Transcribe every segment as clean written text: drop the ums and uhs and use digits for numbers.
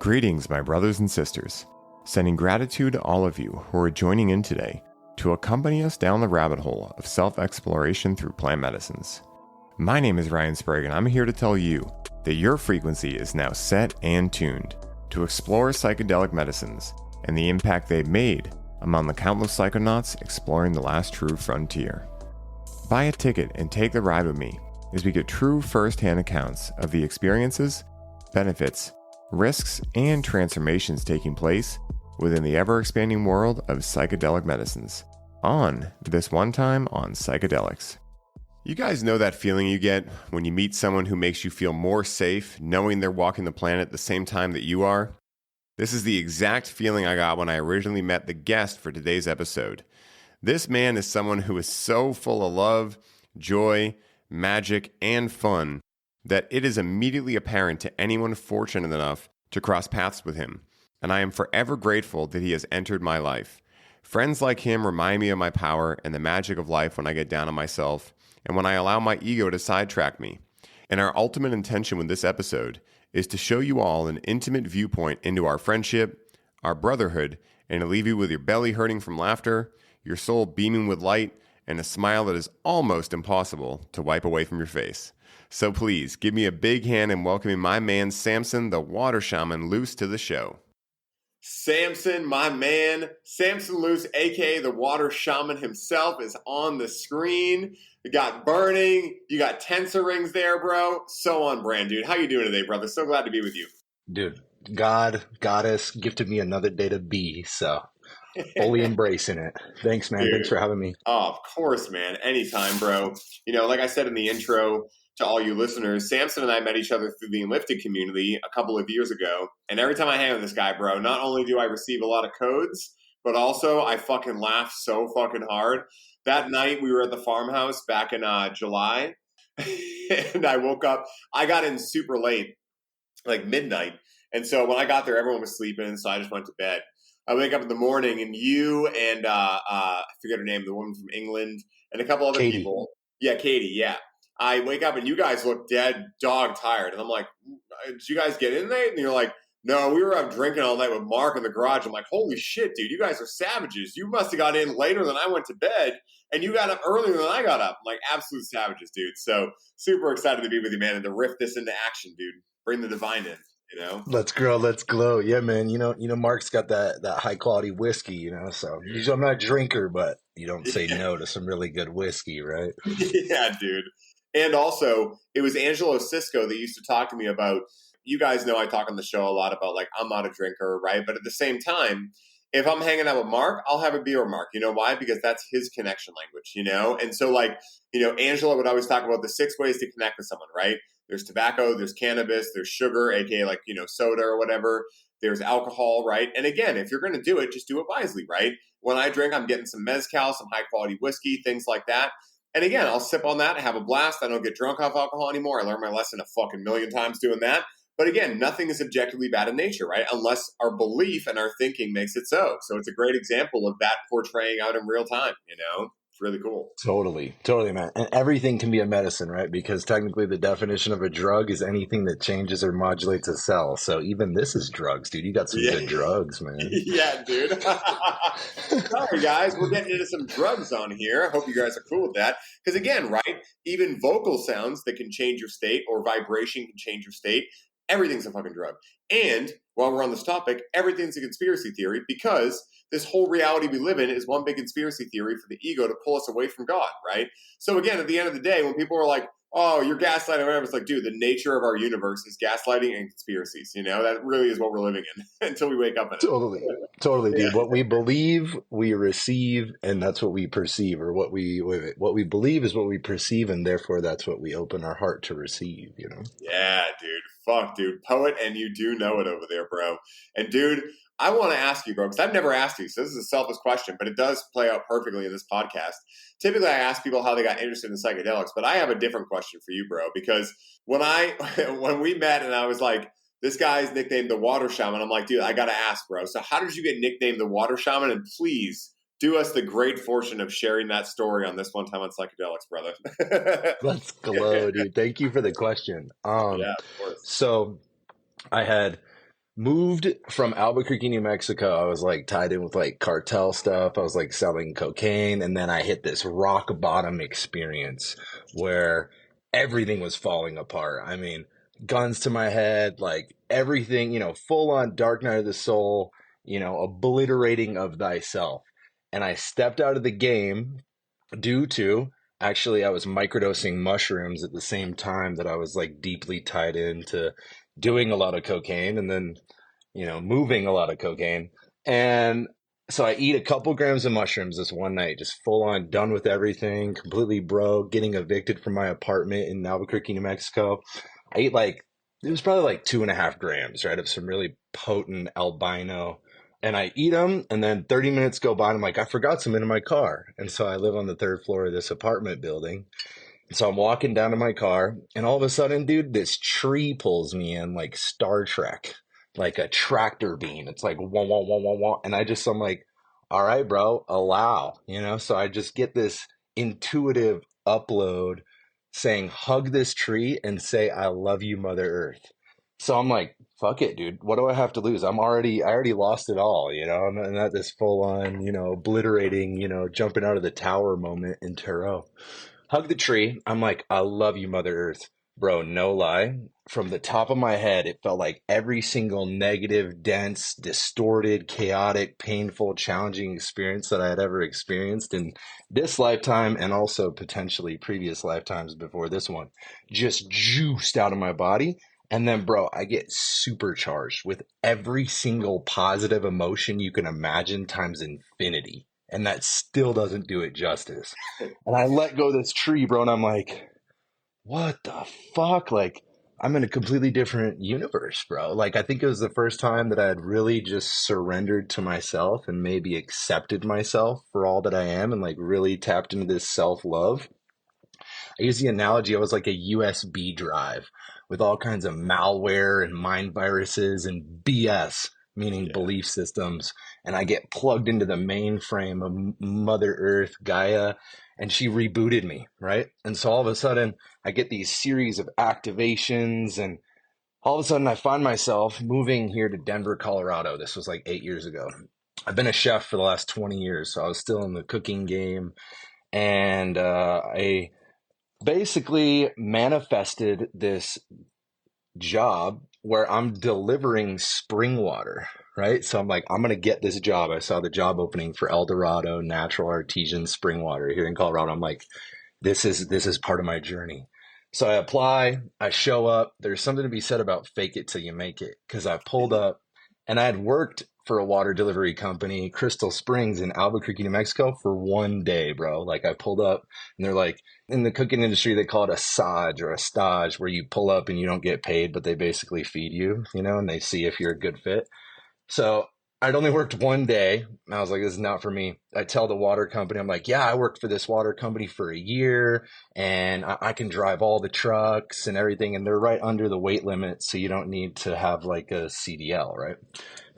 Greetings, my brothers and sisters. Sending gratitude to all of you who are joining in today to accompany us down the rabbit hole of self-exploration through plant medicines. My name is Ryan Sprague, and I'm here to tell you that your frequency is now set and tuned to explore psychedelic medicines and the impact they've made among the countless psychonauts exploring the last true frontier. Buy a ticket and take the ride with me as we get true first-hand accounts of the experiences, benefits, risks, and transformations taking place within the ever-expanding world of psychedelic medicines on This One Time on Psychedelics. You guys know that feeling you get when you meet someone who makes you feel more safe knowing they're walking the planet at the same time that you are? This is the exact feeling I got when I originally met the guest for today's episode. This man is someone who is so full of love, joy, magic, and fun that it is immediately apparent to anyone fortunate enough to cross paths with him, and I am forever grateful that he has entered my life. Friends like him remind me of my power and the magic of life when I get down on myself, and when I allow my ego to sidetrack me. And our ultimate intention with this episode is to show you all an intimate viewpoint into our friendship, our brotherhood, and to leave you with your belly hurting from laughter, your soul beaming with light, and a smile that is almost impossible to wipe away from your face. So please, give me a big hand in welcoming my man Samson, the water shaman, Luce, to the show. Samson, my man, Samson Luce, a.k.a. the water shaman himself, is on the screen. You got burning, you got tensor rings there, bro. So on brand, dude. How you doing today, brother? So glad to be with you. Dude, God, goddess gifted me another day to be, so fully embracing it. Thanks, man. Dude. Thanks for having me. Oh, of course, man. Anytime, bro. You know, like I said in the intro to all you listeners, Samson and I met each other through the Enlifted community a couple of years ago. And every time I hang with this guy, bro, not only do I receive a lot of codes, but also I fucking laugh so fucking hard. That night we were at the farmhouse back in July, and I woke up. I got in super late, like midnight. And so when I got there, everyone was sleeping, so I just went to bed. I wake up in the morning, and you and I forget her name, the woman from England, and a couple other Katie. people. Yeah, Katie, yeah. I wake up, and you guys look dead dog tired. And I'm like, did you guys get in there? And you're like, no, we were out drinking all night with Mark in the garage. I'm like, holy shit, dude, you guys are savages. You must have got in later than I went to bed, and you got up earlier than I got up. I'm like, absolute savages, dude. So super excited to be with you, man, and to riff this into action, dude. Bring the divine in. You know? Let's grow, let's glow. Yeah, man. You know, Mark's got that high quality whiskey, you know, so usually I'm not a drinker, but you don't say no to some really good whiskey, right? Yeah, dude. And also, it was Angelo Cisco that used to talk to me about, you guys know I talk on the show a lot about, like, I'm not a drinker, right? But at the same time, if I'm hanging out with Mark, I'll have a beer with Mark. You know why? Because that's his connection language, you know? And so, like, you know, Angelo would always talk about the 6 ways to connect with someone, right? There's tobacco, there's cannabis, there's sugar, aka like, you know, soda or whatever. There's alcohol, right? And again, if you're going to do it, just do it wisely, right? When I drink, I'm getting some mezcal, some high quality whiskey, things like that. And again, I'll sip on that and have a blast. I don't get drunk off alcohol anymore. I learned my lesson a fucking million times doing that. But again, nothing is objectively bad in nature, right? Unless our belief and our thinking makes it so. So it's a great example of that portraying out in real time, you know? It's really cool. Totally, man. And everything can be a medicine, right? Because technically the definition of a drug is anything that changes or modulates a cell. So even this is drugs, dude. You got some good drugs, man. Yeah, dude. Sorry, guys. We're getting into some drugs on here. I hope you guys are cool with that. Because again, right, even vocal sounds that can change your state or vibration can change your state. Everything's a fucking drug. And while we're on this topic, everything's a conspiracy theory because this whole reality we live in is one big conspiracy theory for the ego to pull us away from God, right? So again, at the end of the day, when people are like, oh, you're gaslighting or whatever, it's like, dude, the nature of our universe is gaslighting and conspiracies. You know, that really is what we're living in until we wake up in it. Totally, dude. What we believe, we receive, and that's what we perceive, or what we believe is what we perceive, and therefore that's what we open our heart to receive, you know? Yeah, dude. Fuck, dude. Poet, and you do know it over there, bro. And dude, I want to ask you, bro, because I've never asked you, so this is a selfish question, but it does play out perfectly in this podcast. Typically, I ask people how they got interested in psychedelics, but I have a different question for you, bro, because when we met and I was like, this guy's nicknamed the Water Shaman, I'm like, dude, I got to ask, bro. So how did you get nicknamed the Water Shaman? And please do us the great fortune of sharing that story on This One Time on Psychedelics, brother. Let's glow, dude. Thank you for the question. Yeah, of course. So I had moved from Albuquerque, New Mexico. I was like tied in with like cartel stuff. I was like selling cocaine. And then I hit this rock bottom experience where everything was falling apart. I mean, guns to my head, like everything, full on dark night of the soul, obliterating of thyself. And I stepped out of the game due to actually I was microdosing mushrooms at the same time that I was like deeply tied into doing a lot of cocaine and then moving a lot of cocaine. And so I eat a couple grams of mushrooms this one night, just full on done with everything, completely broke, getting evicted from my apartment in Albuquerque, New Mexico. I ate like, it was probably like 2.5 grams, right, of some really potent albino. And I eat them, and then 30 minutes go by, and I'm like, I forgot some in my car. And so I live on the third floor of this apartment building. So I'm walking down to my car, and all of a sudden, dude, this tree pulls me in like Star Trek, like a tractor beam. It's like wah wah wah wah wah, and I'm like, all right, bro, allow. So I just get this intuitive upload saying, hug this tree and say, I love you, Mother Earth. So I'm like, fuck it, dude. What do I have to lose? I already lost it all. I'm at this full on, obliterating, jumping out of the tower moment in Tarot. Hug the tree. I'm like, I love you, Mother Earth. Bro, no lie. From the top of my head, it felt like every single negative, dense, distorted, chaotic, painful, challenging experience that I had ever experienced in this lifetime and also potentially previous lifetimes before this one just juiced out of my body. And then, bro, I get supercharged with every single positive emotion you can imagine times infinity. And that still doesn't do it justice. And I let go of this tree, bro, and I'm like, what the fuck? Like, I'm in a completely different universe, bro. Like, I think it was the first time that I had really just surrendered to myself and maybe accepted myself for all that I am and like really tapped into this self-love. I use the analogy, I was like a USB drive with all kinds of malware and mind viruses and BS, meaning belief systems. And I get plugged into the mainframe of Mother Earth, Gaia, and she rebooted me, right? And so all of a sudden, I get these series of activations, and all of a sudden, I find myself moving here to Denver, Colorado. This was like 8 years ago. I've been a chef for the last 20 years, so I was still in the cooking game. And I basically manifested this job where I'm delivering spring water, right? So I'm like, I'm going to get this job. I saw the job opening for El Dorado Natural Artesian Spring Water here in Colorado. I'm like, this is part of my journey. So I apply, I show up. There's something to be said about fake it till you make it, because I pulled up and I had worked for a water delivery company, Crystal Springs in Albuquerque, New Mexico, for one day, bro. Like, I pulled up and they're like, in the cooking industry, they call it a saj or a stage, where you pull up and you don't get paid, but they basically feed you, and they see if you're a good fit. So I'd only worked one day. And I was like, this is not for me. I tell the water company, I'm like, yeah, I worked for this water company for a year and I can drive all the trucks and everything. And they're right under the weight limit. So you don't need to have like a CDL, right?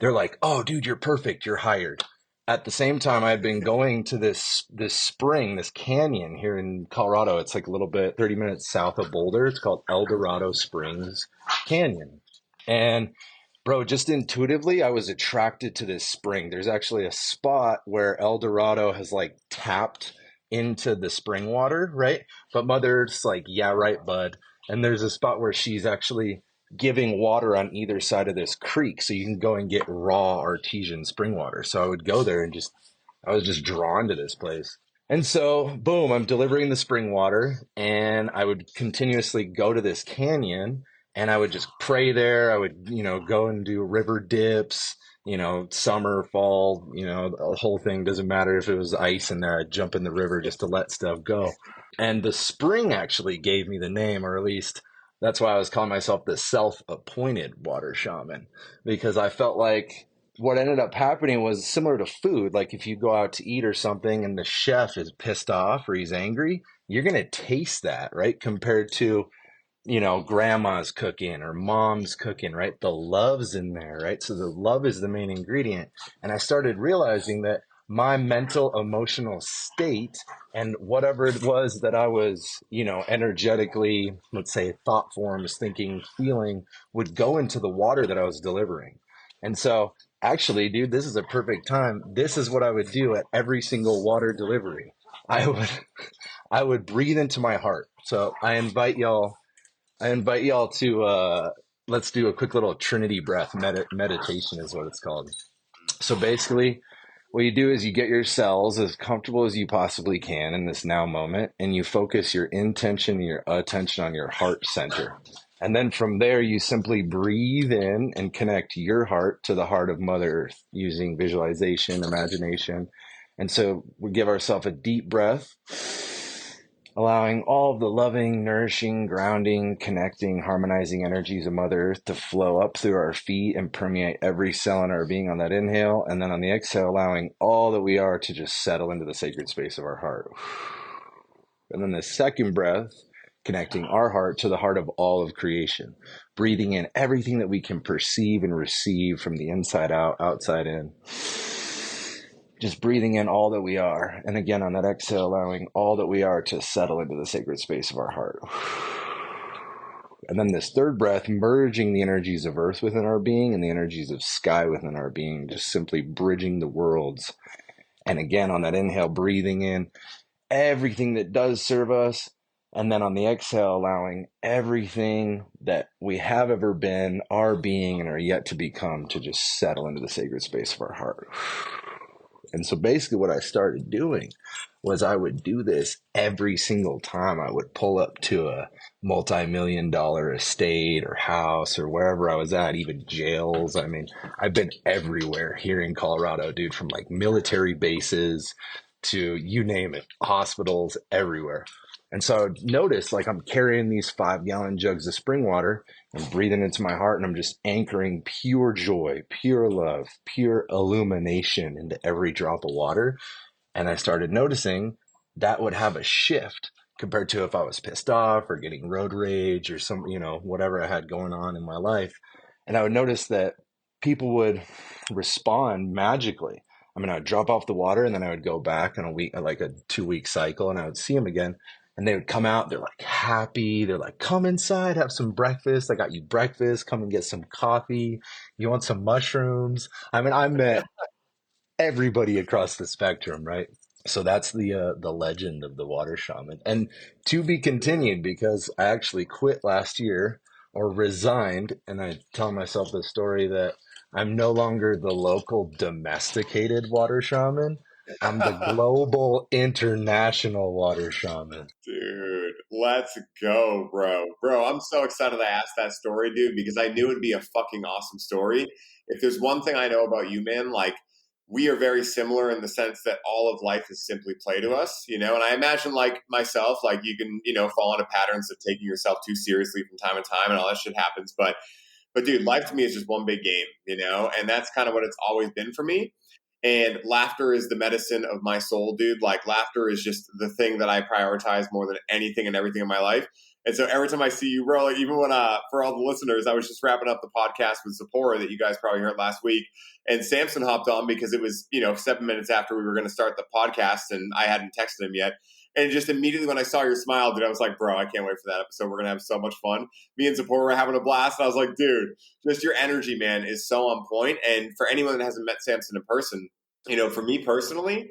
They're like, oh, dude, you're perfect. You're hired. At the same time, I've been going to this spring, this canyon here in Colorado. It's like a little bit 30 minutes south of Boulder. It's called El Dorado Springs Canyon. And bro, just intuitively, I was attracted to this spring. There's actually a spot where El Dorado has like tapped into the spring water, right? But Mother Earth's like, yeah, right, bud. And there's a spot where she's actually giving water on either side of this creek. So you can go and get raw artesian spring water. So I would go there and I was just drawn to this place. And so, boom, I'm delivering the spring water, and I would continuously go to this canyon and I would just pray there. I would, go and do river dips, summer, fall, the whole thing. Doesn't matter if it was ice in there. I'd jump in the river just to let stuff go. And the spring actually gave me the name, or at least that's why I was calling myself the self-appointed water shaman, because I felt like what ended up happening was similar to food. Like, if you go out to eat or something and the chef is pissed off or he's angry, you're going to taste that, right? Compared to, grandma's cooking or mom's cooking, right? The love's in there, right? So the love is the main ingredient. And I started realizing that my mental, emotional state and whatever it was that I was, energetically, let's say thought forms, thinking, feeling, would go into the water that I was delivering. And so actually, dude, this is a perfect time. This is what I would do at every single water delivery. I would I would breathe into my heart. So I invite y'all to let's do a quick little Trinity breath meditation is what it's called. So basically, what you do is you get your cells as comfortable as you possibly can in this now moment, and you focus your intention, your attention on your heart center. And then from there, you simply breathe in and connect your heart to the heart of Mother Earth using visualization, imagination. And so we give ourselves a deep breath, allowing all of the loving, nourishing, grounding, connecting, harmonizing energies of Mother Earth to flow up through our feet and permeate every cell in our being on that inhale. And then on the exhale, allowing all that we are to just settle into the sacred space of our heart. And then the second breath, connecting our heart to the heart of all of creation, breathing in everything that we can perceive and receive from the inside out, outside in. Just breathing in all that we are. And again, on that exhale, allowing all that we are to settle into the sacred space of our heart. And then this third breath, merging the energies of earth within our being and the energies of sky within our being, just simply bridging the worlds. And again, on that inhale, breathing in everything that does serve us. And then on the exhale, allowing everything that we have ever been, our being, and are yet to become to just settle into the sacred space of our heart. And so basically what I started doing was I would do this every single time I would pull up to a multi-million-dollar estate or house or wherever I was at, even jails. I mean, I've been everywhere here in Colorado, dude, from like military bases to you name it, hospitals, everywhere. And so I would notice like I'm carrying these 5-gallon jugs of spring water and breathing into my heart, and I'm just anchoring pure joy, pure love, pure illumination into every drop of water. And I started noticing that would have a shift compared to if I was pissed off or getting road rage or some, whatever I had going on in my life. And I would notice that people would respond magically. I mean, I would drop off the water and then I would go back in a week, like a 2-week cycle, and I would see them again. And they would come out, they're like happy. They're like, come inside, have some breakfast. I got you breakfast. Come and get some coffee. You want some mushrooms? I mean, I met everybody across the spectrum, right? So that's the legend of the water shaman. And to be continued, because I actually quit last year or resigned. And I tell myself the story that I'm no longer the local domesticated water shaman. I'm the global international water shaman. Dude, let's go, bro. Bro, I'm so excited I asked that story, dude, because I knew it'd be a fucking awesome story. If there's one thing I know about you, man, like, we are very similar in the sense that all of life is simply play to us, and I imagine, like, myself, like, you can, fall into patterns of taking yourself too seriously from time to time, and all that shit happens. But dude, life to me is just one big game, and that's kind of what it's always been for me. And laughter is the medicine of my soul, dude. Like, laughter is just the thing that I prioritize more than anything and everything in my life. And so every time I see you, bro, like, even when, for all the listeners, I was just wrapping up the podcast with Zipporah that you guys probably heard last week. And Samson hopped on because it was, 7 minutes after we were going to start the podcast and I hadn't texted him yet. And just immediately when I saw your smile, dude, I was like, bro, I can't wait for that episode. We're going to have so much fun. Me and Zipporah were having a blast. And I was like, dude, just your energy, man, is so on point. And for anyone that hasn't met Samson in person, for me personally,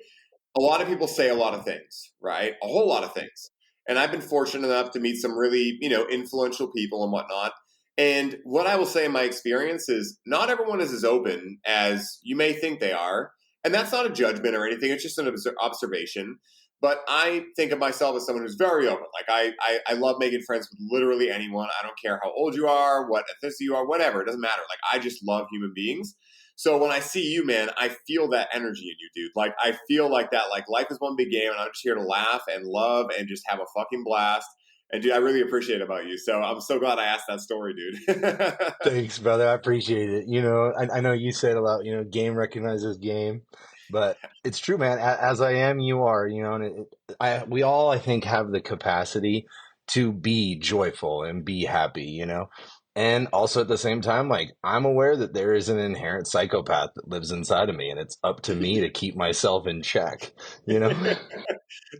a lot of people say a lot of things, right? A whole lot of things. And I've been fortunate enough to meet some really, influential people and whatnot. And what I will say in my experience is not everyone is as open as you may think they are. And that's not a judgment or anything. It's just an observation. But I think of myself as someone who's very open. Like, I love making friends with literally anyone. I don't care how old you are, what ethnicity you are, whatever. It doesn't matter. Like, I just love human beings. So when I see you, man, I feel that energy in you, dude. Like, I feel like that, like, life is one big game and I'm just here to laugh and love and just have a fucking blast. And dude, I really appreciate it about you. So I'm so glad I asked that story, dude. Thanks, brother. I appreciate it. I know you said a lot, game recognizes game, but it's true, man. As I am, you are, and we all, I think, have the capacity to be joyful and be happy, And also at the same time, like I'm aware that there is an inherent psychopath that lives inside of me, and it's up to me to keep myself in check, you know?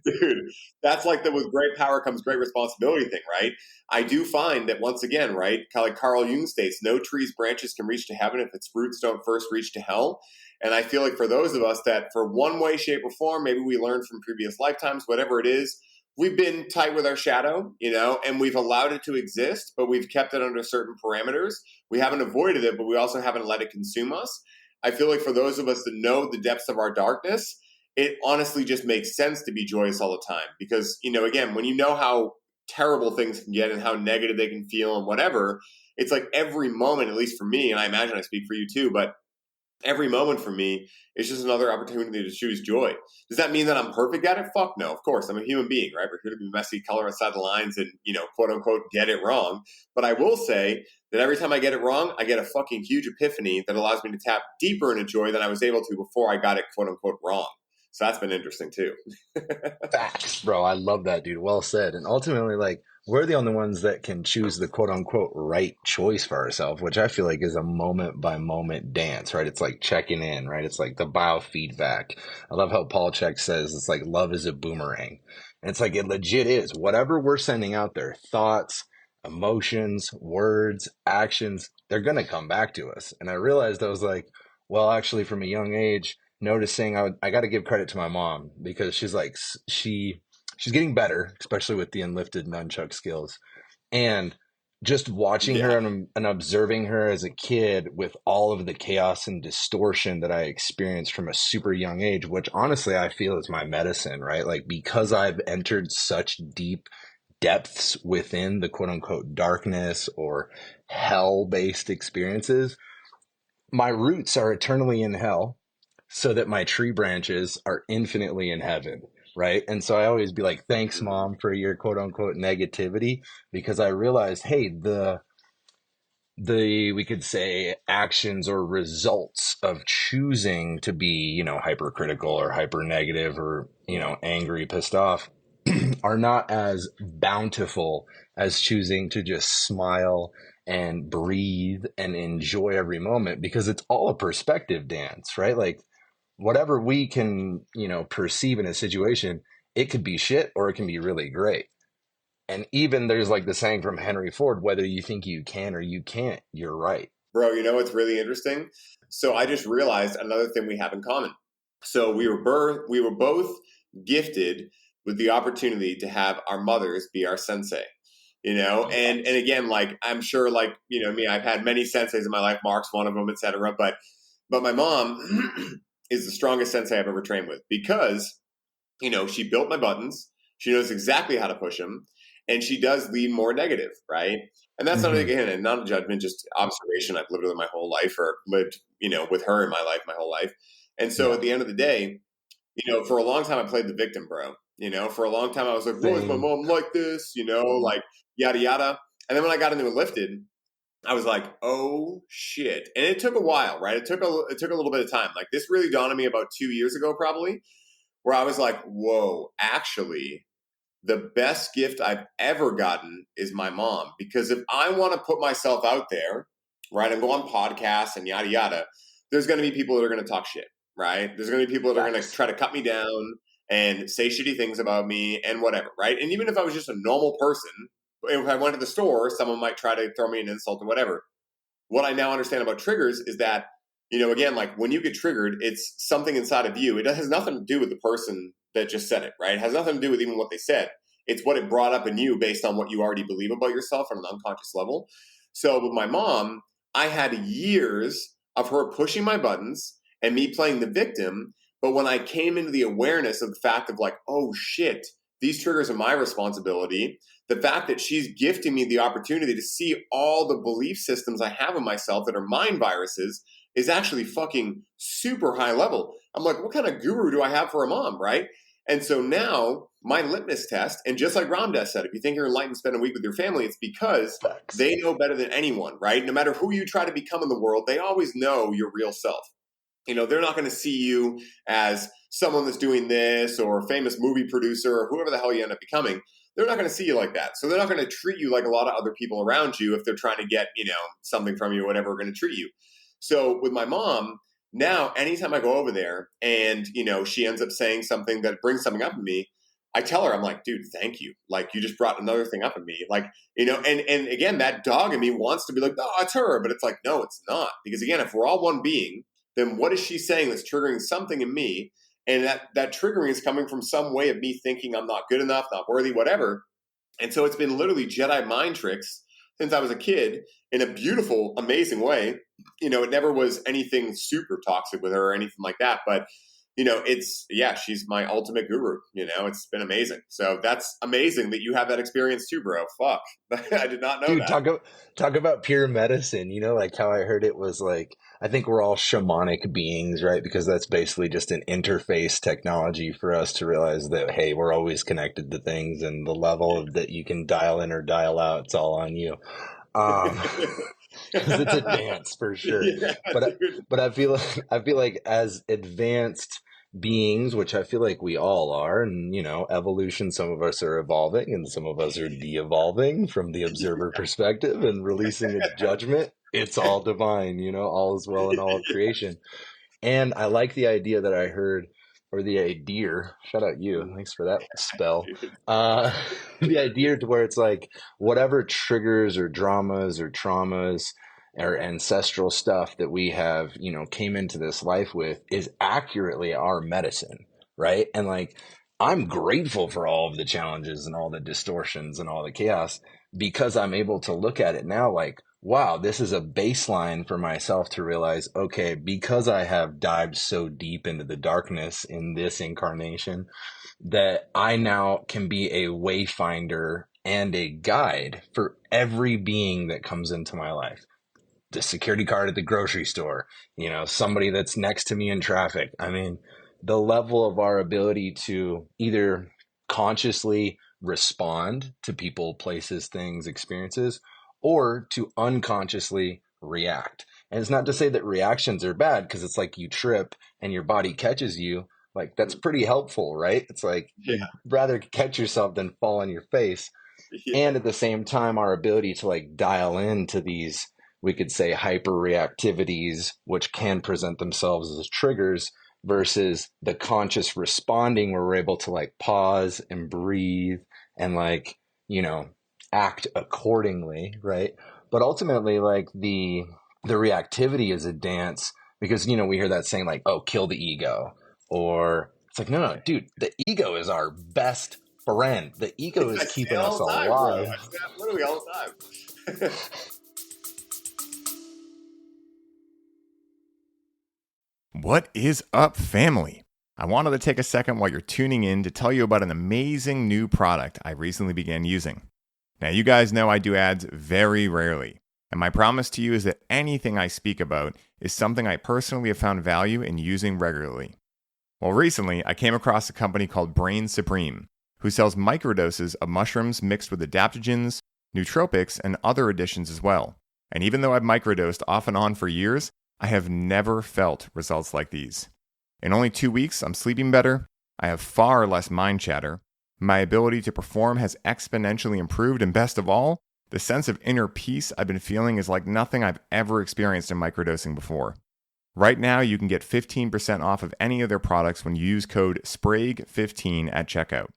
Dude, that's like the with great power comes great responsibility thing, right? I do find that once again, right, kind of like Carl Jung states, no tree's branches can reach to heaven if its roots don't first reach to hell. And I feel like for those of us that for one way, shape, or form, maybe we learned from previous lifetimes, whatever it is, we've been tight with our shadow, and we've allowed it to exist, but we've kept it under certain parameters. We haven't avoided it, but we also haven't let it consume us. I feel like for those of us that know the depths of our darkness, it honestly just makes sense to be joyous all the time because, again, when you know how terrible things can get and how negative they can feel and whatever, it's like every moment, at least for me, and I imagine I speak for you too, but every moment for me is just another opportunity to choose joy. Does that mean that I'm perfect at it? Fuck no. Of course, I'm a human being, right? We're here to be messy, color outside the lines, and quote unquote, get it wrong. But I will say that every time I get it wrong, I get a fucking huge epiphany that allows me to tap deeper into joy than I was able to before I got it, quote unquote, wrong. So that's been interesting too. Facts, bro. I love that, dude. Well said. And ultimately, like, we're the only ones that can choose the quote unquote right choice for ourselves, which I feel like is a moment by moment dance, right? It's like checking in, right? It's like the biofeedback. I love how Paul Chek says it's like love is a boomerang. And it's like it legit is. Whatever we're sending out there, thoughts, emotions, words, actions, they're going to come back to us. And I realized I was like, well, actually, from a young age, noticing I got to give credit to my mom because she's like she's getting better, especially with the unlifted nunchuck skills, and just watching Yeah. her and observing her as a kid with all of the chaos and distortion that I experienced from a super young age, which honestly I feel is my medicine, right? Like because I've entered such deep depths within the quote unquote darkness or hell based experiences, my roots are eternally in hell so that my tree branches are infinitely in heaven. Right. And so I always be like, thanks, mom, for your quote unquote negativity, because I realized, hey, we could say actions or results of choosing to be, hypercritical or hyper negative or, angry, pissed off are not as bountiful as choosing to just smile and breathe and enjoy every moment because it's all a perspective dance, right? Like whatever we can, perceive in a situation, it could be shit or it can be really great. And even there's like the saying from Henry Ford, whether you think you can or you can't, you're right. Bro, what's really interesting? So I just realized another thing we have in common. So we were both gifted with the opportunity to have our mothers be our sensei. And again, like I'm sure, like me, I've had many senseis in my life. Mark's one of them, etc. But my mom is the strongest sensei I've ever trained with because she built my buttons. She knows exactly how to push them, and she does lean more negative, right? And that's not Mm-hmm. again not a judgment, just observation. I've lived with her my whole life, or lived with her in my life my whole life. And so Yeah. at the end of the day, for a long time I played the victim, bro. For a long time I was like, "Why is my Same. mom like this?" Like yada yada. And then when I got into Lifted, I was like, "Oh shit!" And it took a while, right? It took a little bit of time. Like this really dawned on me about 2 years ago, probably, where I was like, "Whoa, actually." The best gift I've ever gotten is my mom. Because if I want to put myself out there, right, and go on podcasts and yada yada, there's going to be people that are going to talk shit, right? There's going to be people that are going to Facts. try to cut me down and say shitty things about me and whatever, right? And even if I was just a normal person, if I went to the store, someone might try to throw me an insult or whatever. What I now understand about triggers is that, again, like when you get triggered, it's something inside of you. It has nothing to do with the person that just said it, right? It has nothing to do with even what they said. It's what it brought up in you based on what you already believe about yourself on an unconscious level. So with my mom, I had years of her pushing my buttons and me playing the victim. But when I came into the awareness of the fact of like, oh shit, these triggers are my responsibility, the fact that she's gifting me the opportunity to see all the belief systems I have in myself that are mind viruses is actually fucking super high level. I'm like, what kind of guru do I have for a mom, right? And so now my litmus test, and just like Ramdas said, if you think you're enlightened, spend a week with your family, it's because Facts. they know better than anyone, right? No matter who you try to become in the world, they always know your real self. They're not going to see you as someone that's doing this or a famous movie producer or whoever the hell you end up becoming. they're not going to see you like that. So they're not going to treat you like a lot of other people around you if they're trying to get, something from you or whatever, are going to treat you. So with my mom, now anytime I go over there and, she ends up saying something that brings something up in me, I tell her, I'm like, dude, thank you. Like, you just brought another thing up in me. Like, and again, that dog in me wants to be like, oh, it's her. But it's like, no, it's not. Because again, if we're all one being, then what is she saying that's triggering something in me? And that triggering is coming from some way of me thinking I'm not good enough, not worthy, whatever. And so it's been literally Jedi mind tricks since I was a kid in a beautiful, amazing way. It never was anything super toxic with her or anything like that. But, she's my ultimate guru. It's been amazing. So that's amazing that you have that experience too, bro. Fuck. I did not know Dude, that. talk about pure medicine, like how I heard it was like, I think we're all shamanic beings, right? Because that's basically just an interface technology for us to realize that, hey, we're always connected to things, and the level of that you can dial in or dial out, it's all on you. Because it's a dance for sure. Yeah, But dude. but I feel like as advanced beings, which I feel like we all are, and evolution, some of us are evolving and some of us are de-evolving from the observer perspective and releasing its judgment. It's all divine, all is well in all of creation. And I like the idea that I heard, or the idea, shout out you, thanks for that spell. Dude. Uh, the idea to where it's like whatever triggers or dramas or traumas or ancestral stuff that we have, came into this life with is accurately our medicine, right? And like, I'm grateful for all of the challenges and all the distortions and all the chaos because I'm able to look at it now like, wow, this is a baseline for myself to realize, okay, because I have dived so deep into the darkness in this incarnation, that I now can be a wayfinder and a guide for every being that comes into my life. The security guard at the grocery store, somebody that's next to me in traffic. I mean, the level of our ability to either consciously respond to people, places, things, experiences, or to unconsciously react. And it's not to say that reactions are bad, because it's like you trip and your body catches you. Like, that's pretty helpful, right? It's like Yeah. you'd rather catch yourself than fall on your face. Yeah. And at the same time, our ability to like dial into these, we could say, hyper reactivities, which can present themselves as triggers, versus the conscious responding where we're able to like pause and breathe and like, act accordingly, right? But ultimately, like the reactivity is a dance because, we hear that saying like, oh, kill the ego. Or it's like, no, dude, the ego is our best friend. The ego I is say it keeping us all the time, bro. I alive. say that literally all the time. What is up, family? I wanted to take a second while you're tuning in to tell you about an amazing new product I recently began using. Now, you guys know I do ads very rarely, and my promise to you is that anything I speak about is something I personally have found value in using regularly. Well, recently, I came across a company called Brain Supreme, who sells microdoses of mushrooms mixed with adaptogens, nootropics, and other additions as well. And even though I've microdosed off and on for years, I have never felt results like these. In only 2 weeks, I'm sleeping better, I have far less mind chatter, my ability to perform has exponentially improved, and best of all, the sense of inner peace I've been feeling is like nothing I've ever experienced in microdosing before. Right now, you can get 15% off of any of their products when you use code SPRAGUE15 at checkout.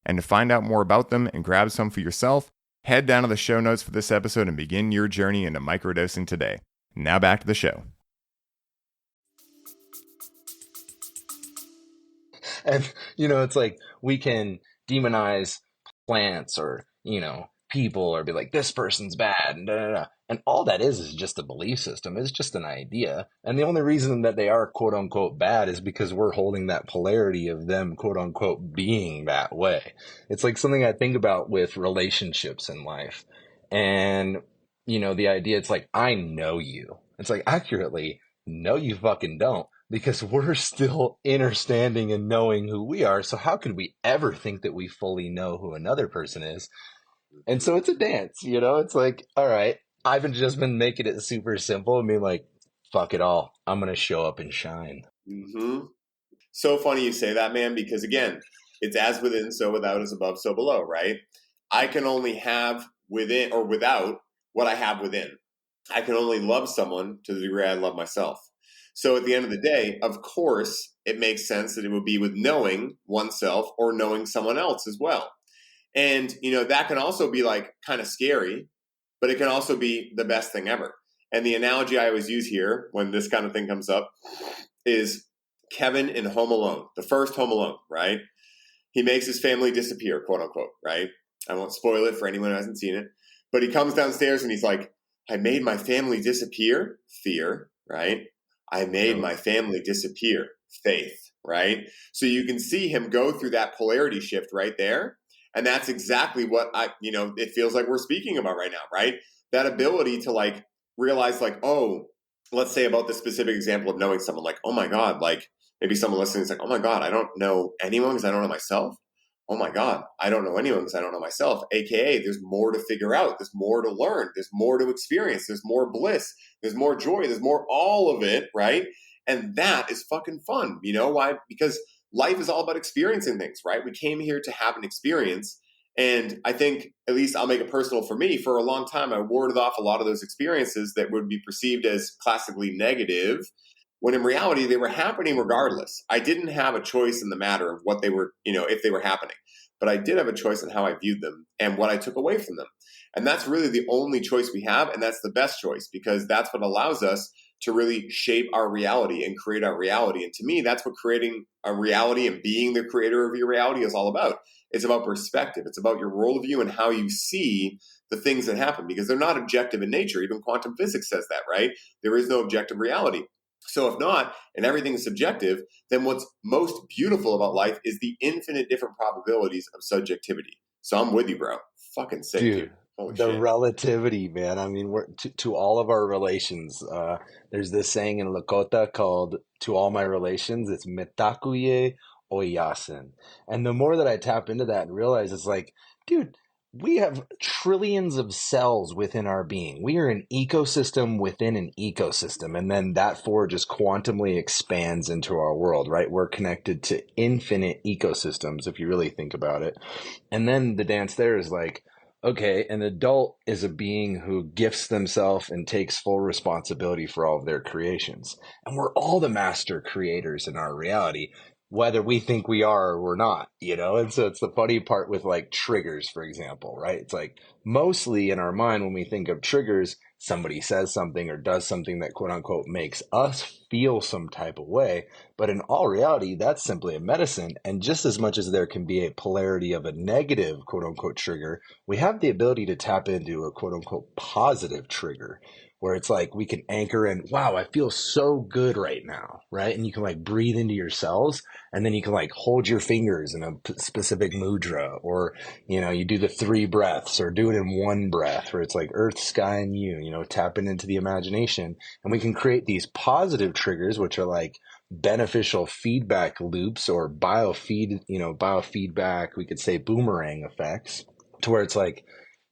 And to find out more about them and grab some for yourself, head down to the show notes for this episode and begin your journey into microdosing today. Now back to the show. And, it's like we can demonize plants or, people or be like, this person's bad. And, da, da, da. And all that is just a belief system. It's just an idea. And the only reason that they are quote unquote bad is because we're holding that polarity of them quote unquote being that way. It's like something I think about with relationships in life. And, the idea, it's like, I know you. It's like, accurately, no, you fucking don't. Because we're still understanding and knowing who we are. So how could we ever think that we fully know who another person is? And so it's a dance, It's like, all right, I've just been making it super simple. I mean, like, fuck it all. I'm going to show up and shine. Mm-hmm. So funny you say that, man, because again, it's as within, so without, as above, so below, right? I can only have within or without what I have within. I can only love someone to the degree I love myself. So at the end of the day, of course, it makes sense that it would be with knowing oneself or knowing someone else as well. And, that can also be like kind of scary, but it can also be the best thing ever. And the analogy I always use here when this kind of thing comes up is Kevin in Home Alone, the first Home Alone, right? He makes his family disappear, quote unquote, right? I won't spoil it for anyone who hasn't seen it. But he comes downstairs and he's like, I made my family disappear, fear, right? I made my family disappear, faith, right? So you can see him go through that polarity shift right there. And that's exactly what it feels like we're speaking about right now, right? That ability to like realize like, oh, let's say about the specific example of knowing someone like, oh my God, like maybe someone listening is like, oh my God, I don't know anyone because I don't know myself. Oh my God, I don't know anyone because I don't know myself. AKA, there's more to figure out. There's more to learn. There's more to experience. There's more bliss. There's more joy. There's more all of it, right? And that is fucking fun. You know why? Because life is all about experiencing things, right? We came here to have an experience. And I think, at least I'll make it personal for me, for a long time, I warded off a lot of those experiences that would be perceived as classically negative, when in reality, they were happening regardless. I didn't have a choice in the matter of what they were, if they were happening. But I did have a choice in how I viewed them and what I took away from them. And that's really the only choice we have. And that's the best choice, because that's what allows us to really shape our reality and create our reality. And to me, that's what creating a reality and being the creator of your reality is all about. It's about perspective. It's about your worldview and how you see the things that happen, because they're not objective in nature. Even quantum physics says that, right? There is no objective reality. So if not, and everything is subjective, then what's most beautiful about life is the infinite different probabilities of subjectivity. So I'm with you, bro. Fucking sick, dude. Holy The shit. relativity, man. I mean, we're to all of our relations. There's this saying in Lakota called "To all my relations, it's metakuye oyasin." And the more that I tap into that and realize, it's like, dude, we have trillions of cells within our being. We are an ecosystem within an ecosystem, and then that forward just quantumly expands into our world. Right? We're connected to infinite ecosystems, if you really think about it. And then the dance there is like, okay, an adult is a being who gifts themselves and takes full responsibility for all of their creations. And we're all the master creators in our reality, whether we think we are or we're not, And so it's the funny part with like triggers, for example, right? It's like mostly in our mind, when we think of triggers, somebody says something or does something that quote unquote makes us feel some type of way. But in all reality, that's simply a medicine. And just as much as there can be a polarity of a negative quote unquote trigger, we have the ability to tap into a quote unquote positive trigger, where it's like we can anchor in, wow, I feel so good right now, right? And you can like breathe into your cells, and then you can like hold your fingers in a specific mudra, or, you do the 3 breaths, or do it in 1 breath, where it's like earth, sky, and you, tapping into the imagination. And we can create these positive triggers, which are like beneficial feedback loops, or biofeedback, we could say boomerang effects, to where it's like,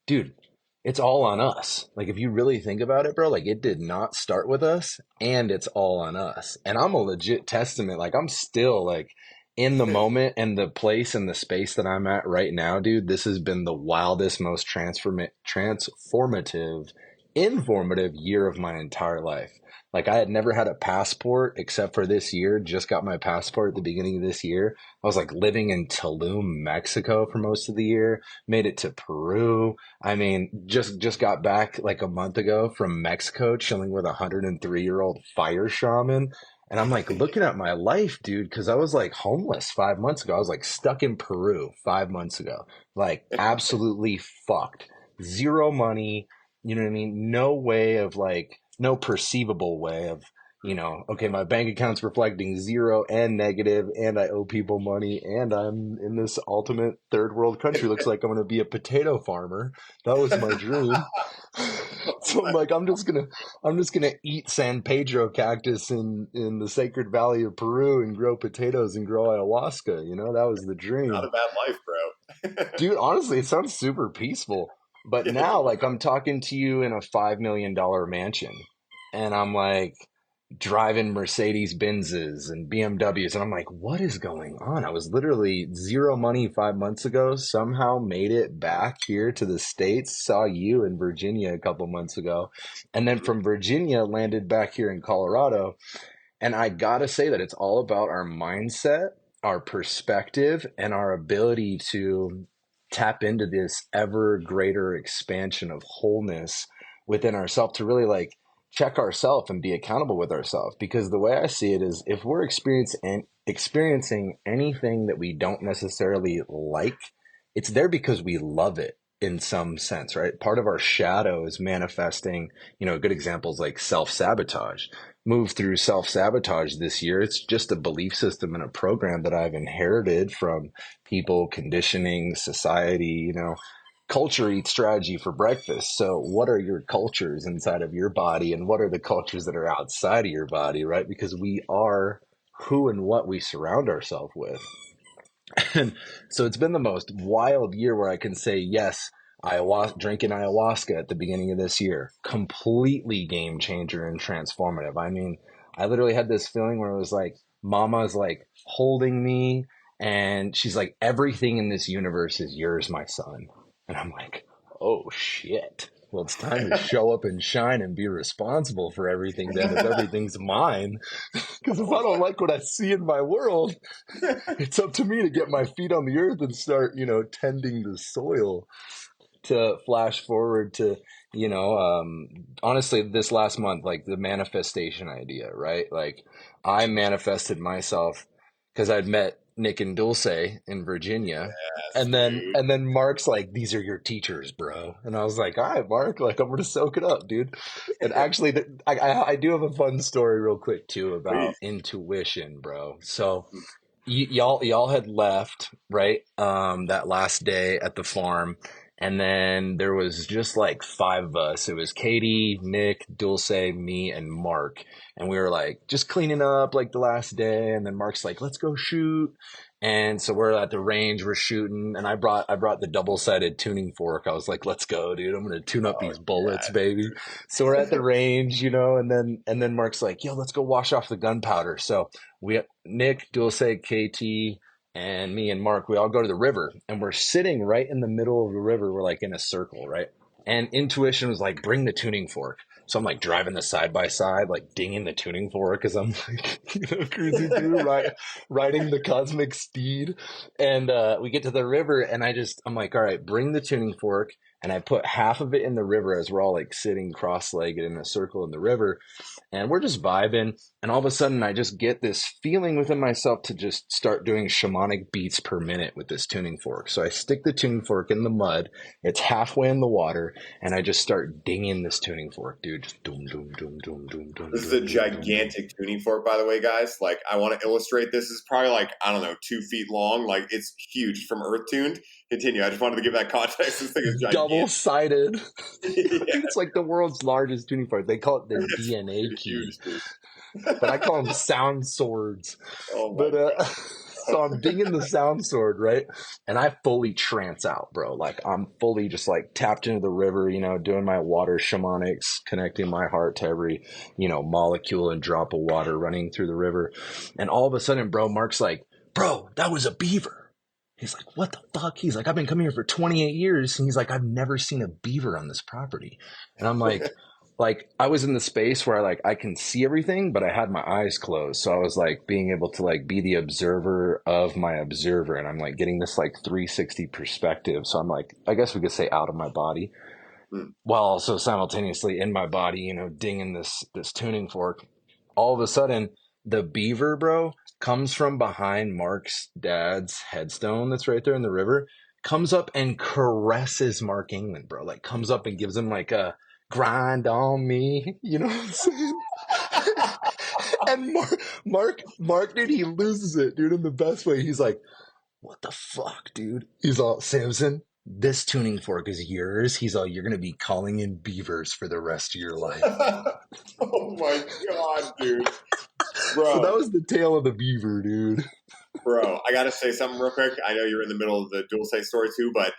dude, it's all on us. Like, if you really think about it, bro, like it did not start with us, and it's all on us. And I'm a legit testament. Like, I'm still like in the moment and the place and the space that I'm at right now, dude. This has been the wildest, most transformative, informative year of my entire life. Like, I had never had a passport except for this year. Just got my passport at the beginning of this year. I was like living in Tulum, Mexico for most of the year. Made it to Peru. I mean, just got back like a month ago from Mexico, chilling with a 103-year-old fire shaman. And I'm like looking at my life, dude, because I was like homeless 5 months ago. I was like stuck in Peru 5 months ago, like absolutely fucked. Zero money, you know what I mean? No way of like, no perceivable way of, okay, my bank account's reflecting zero and negative, and I owe people money, and I'm in this ultimate third world country. Looks like I'm going to be a potato farmer. That was my dream. So I'm like, I'm just gonna eat San Pedro cactus in the sacred valley of Peru and grow potatoes and grow ayahuasca. That was the dream. Not a bad life, bro. Dude, honestly, it sounds super peaceful. But now, like, I'm talking to you in a $5 million mansion, and I'm like, driving Mercedes Benzes and BMWs. And I'm like, what is going on? I was literally zero money 5 months ago, somehow made it back here to the States, saw you in Virginia a couple months ago. And then from Virginia, landed back here in Colorado. And I gotta say that it's all about our mindset, our perspective, and our ability to tap into this ever greater expansion of wholeness within ourselves to really like check ourselves and be accountable with ourselves. Because the way I see it is if we're experiencing anything that we don't necessarily like, it's there because we love it in some sense, right? Part of our shadow is manifesting, good examples like self-sabotage. Moved through self-sabotage this year. It's just a belief system and a program that I've inherited from people, conditioning, society, culture eats strategy for breakfast. So what are your cultures inside of your body and what are the cultures that are outside of your body, right? Because we are who and what we surround ourselves with. And so it's been the most wild year where I can say, yes, drinking ayahuasca at the beginning of this year, completely game changer and transformative. I mean, I literally had this feeling where it was like, mama's like holding me and she's like, everything in this universe is yours, my son. And I'm like, oh shit. Well, it's time to show up and shine and be responsible for everything then if everything's mine. Because if I don't like what I see in my world, it's up to me to get my feet on the earth and start, tending the soil. To flash forward to, honestly, this last month, like the manifestation idea, right? Like I manifested myself because I'd met Nick and Dulce in Virginia. Yes, And then Mark's like, these are your teachers, bro. And I was like, all right, Mark, like I'm going to soak it up, dude. And actually, I do have a fun story real quick too about Please. intuition, bro. So y'all had left, right? That last day at the farm. And then there was just like five of us. It was Katie, Nick, Dulce, me, and Mark. And we were like just cleaning up like the last day. And then Mark's like, let's go shoot. And so we're at the range, we're shooting. And I brought the double-sided tuning fork. I was like, let's go, dude. I'm gonna tune up these bullets, baby. So we're at the range, and then Mark's like, yo, let's go wash off the gunpowder. So Nick, Dulce, KT, and me and Mark, we all go to the river and we're sitting right in the middle of the river. We're like in a circle, right? And intuition was like, bring the tuning fork. So I'm like driving the side by side, like dinging the tuning fork as I'm like, cruising through, riding the cosmic steed. And we get to the river and I'm like, all right, bring the tuning fork. And I put half of it in the river as we're all like sitting cross-legged in a circle in the river. And we're just vibing. And all of a sudden, I just get this feeling within myself to just start doing shamanic beats per minute with this tuning fork. So I stick the tuning fork in the mud. It's halfway in the water. And I just start dinging this tuning fork, dude. Just doom, doom, doom, doom, doom, doom. This is a gigantic tuning fork, by the way, guys. Like, I want to illustrate this. It's probably like, I don't know, 2 feet long. Like, it's huge from earth tuned. Continue. I just wanted to give that context. This thing is gigantic. Double-sided. I think it's like the world's largest tuning fork. They call it their DNA key. But I call them sound swords. Oh so I'm dinging the sound sword, right? And I fully trance out, bro. Like I'm fully just like tapped into the river, doing my water shamanics, connecting my heart to every, molecule and drop of water running through the river. And all of a sudden, bro, Mark's like, bro, that was a beaver. He's like, what the fuck? He's like, I've been coming here for 28 years. And he's like, I've never seen a beaver on this property. And I'm like, I was in the space where I can see everything, but I had my eyes closed. So I was like being able to like be the observer of my observer. And I'm like getting this like 360 perspective. So I'm like, I guess we could say out of my body while also simultaneously in my body, dinging this tuning fork. All of a sudden the beaver, bro, comes from behind Mark's dad's headstone that's right there in the river, comes up and caresses Mark England, bro. Like comes up and gives him like a grind on me. You know what I'm saying? And Mark, dude, he loses it, dude, in the best way. He's like, what the fuck, dude? He's all, Samson, this tuning fork is yours. He's all, you're going to be calling in beavers for the rest of your life. Oh my God, dude. Bro. So that was the tale of the beaver, dude. Bro, I got to say something real quick. I know you're in the middle of the dual say story too, but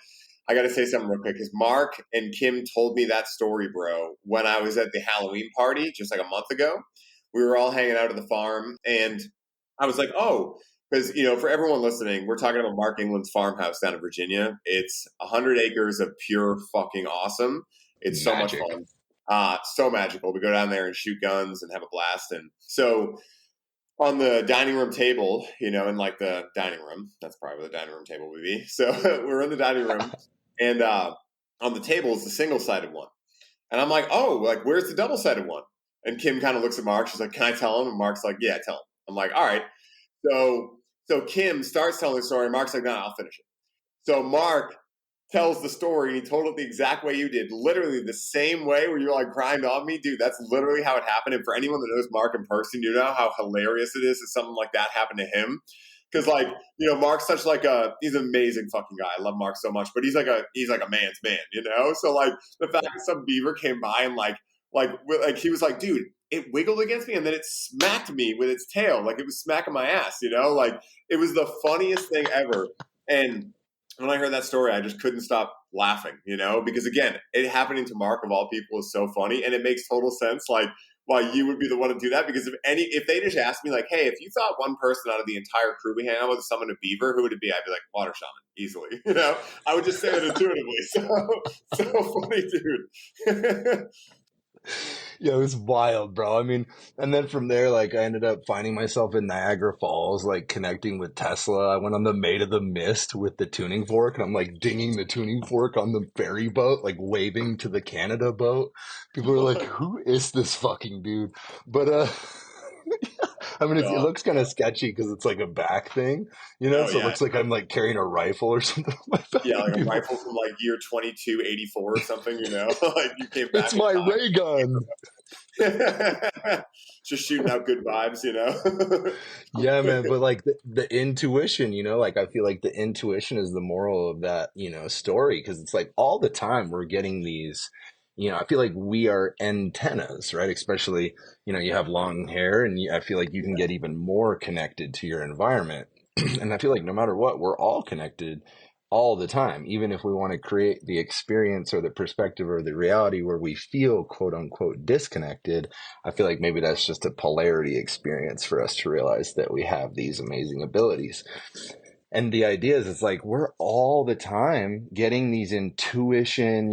I got to say something real quick because Mark and Kim told me that story, bro, when I was at the Halloween party just like a month ago. we were all hanging out at the farm, and I was like, oh, because, for everyone listening, we're talking about Mark England's farmhouse down in Virginia. It's 100 acres of pure fucking awesome. It's so much Magic. fun. So magical. We go down there and shoot guns and have a blast. And so on the dining room table, in like the dining room, that's probably where the dining room table would be. So we're in the dining room, and on the table is the single-sided one. And I'm like, oh, like, where's the double-sided one? And Kim kind of looks at Mark. She's like, can I tell him? And Mark's like, yeah, tell him. I'm like, all right. So Kim starts telling the story. And Mark's like, no, I'll finish it. So Mark tells the story, and he told it the exact way you did, literally the same way where you're like crying on me. Dude, that's literally how it happened. And for anyone that knows Mark in person, you know how hilarious it is that something like that happened to him. Because, like, Mark's such like he's an amazing fucking guy. I love Mark so much, but he's like a man's man, So like the fact that some beaver came by and like he was like, dude, it wiggled against me and then it smacked me with its tail, like it was smacking my ass, like it was the funniest thing ever. And when I heard that story, I just couldn't stop laughing, because again, it happening to Mark of all people is so funny, and it makes total sense, like, why you would be the one to do that. Because if they just asked me, like, hey, if you thought one person out of the entire crew we hang out with summoned a beaver, who would it be? I'd be like, water shaman, easily. I would just say it intuitively. So funny, dude. Yeah, it was wild, bro. I mean, and then from there, like, I ended up finding myself in Niagara Falls, like, connecting with Tesla. I went on the Maid of the Mist with the tuning fork, and I'm, like, dinging the tuning fork on the ferry boat, like, waving to the Canada boat. People are like, who is this fucking dude? But, I mean, it looks kind of sketchy because it's, like, a back thing, Oh, so yeah. it looks like I'm, like, carrying a rifle or something like that. Yeah, like a rifle from, like, year 2284 or something, like, you came back. It's my ray gun. Just shooting out good vibes, Yeah, man. But like the intuition, like I feel like the intuition is the moral of that, story. Cause it's like all the time we're getting these, I feel like we are antennas, right? Especially, you have long hair and I feel like you can get even more connected to your environment. And I feel like no matter what, we're all connected all the time, even if we want to create the experience or the perspective or the reality where we feel quote unquote disconnected. I feel like maybe that's just a polarity experience for us to realize that we have these amazing abilities. And the idea is, it's like we're all the time getting these intuition,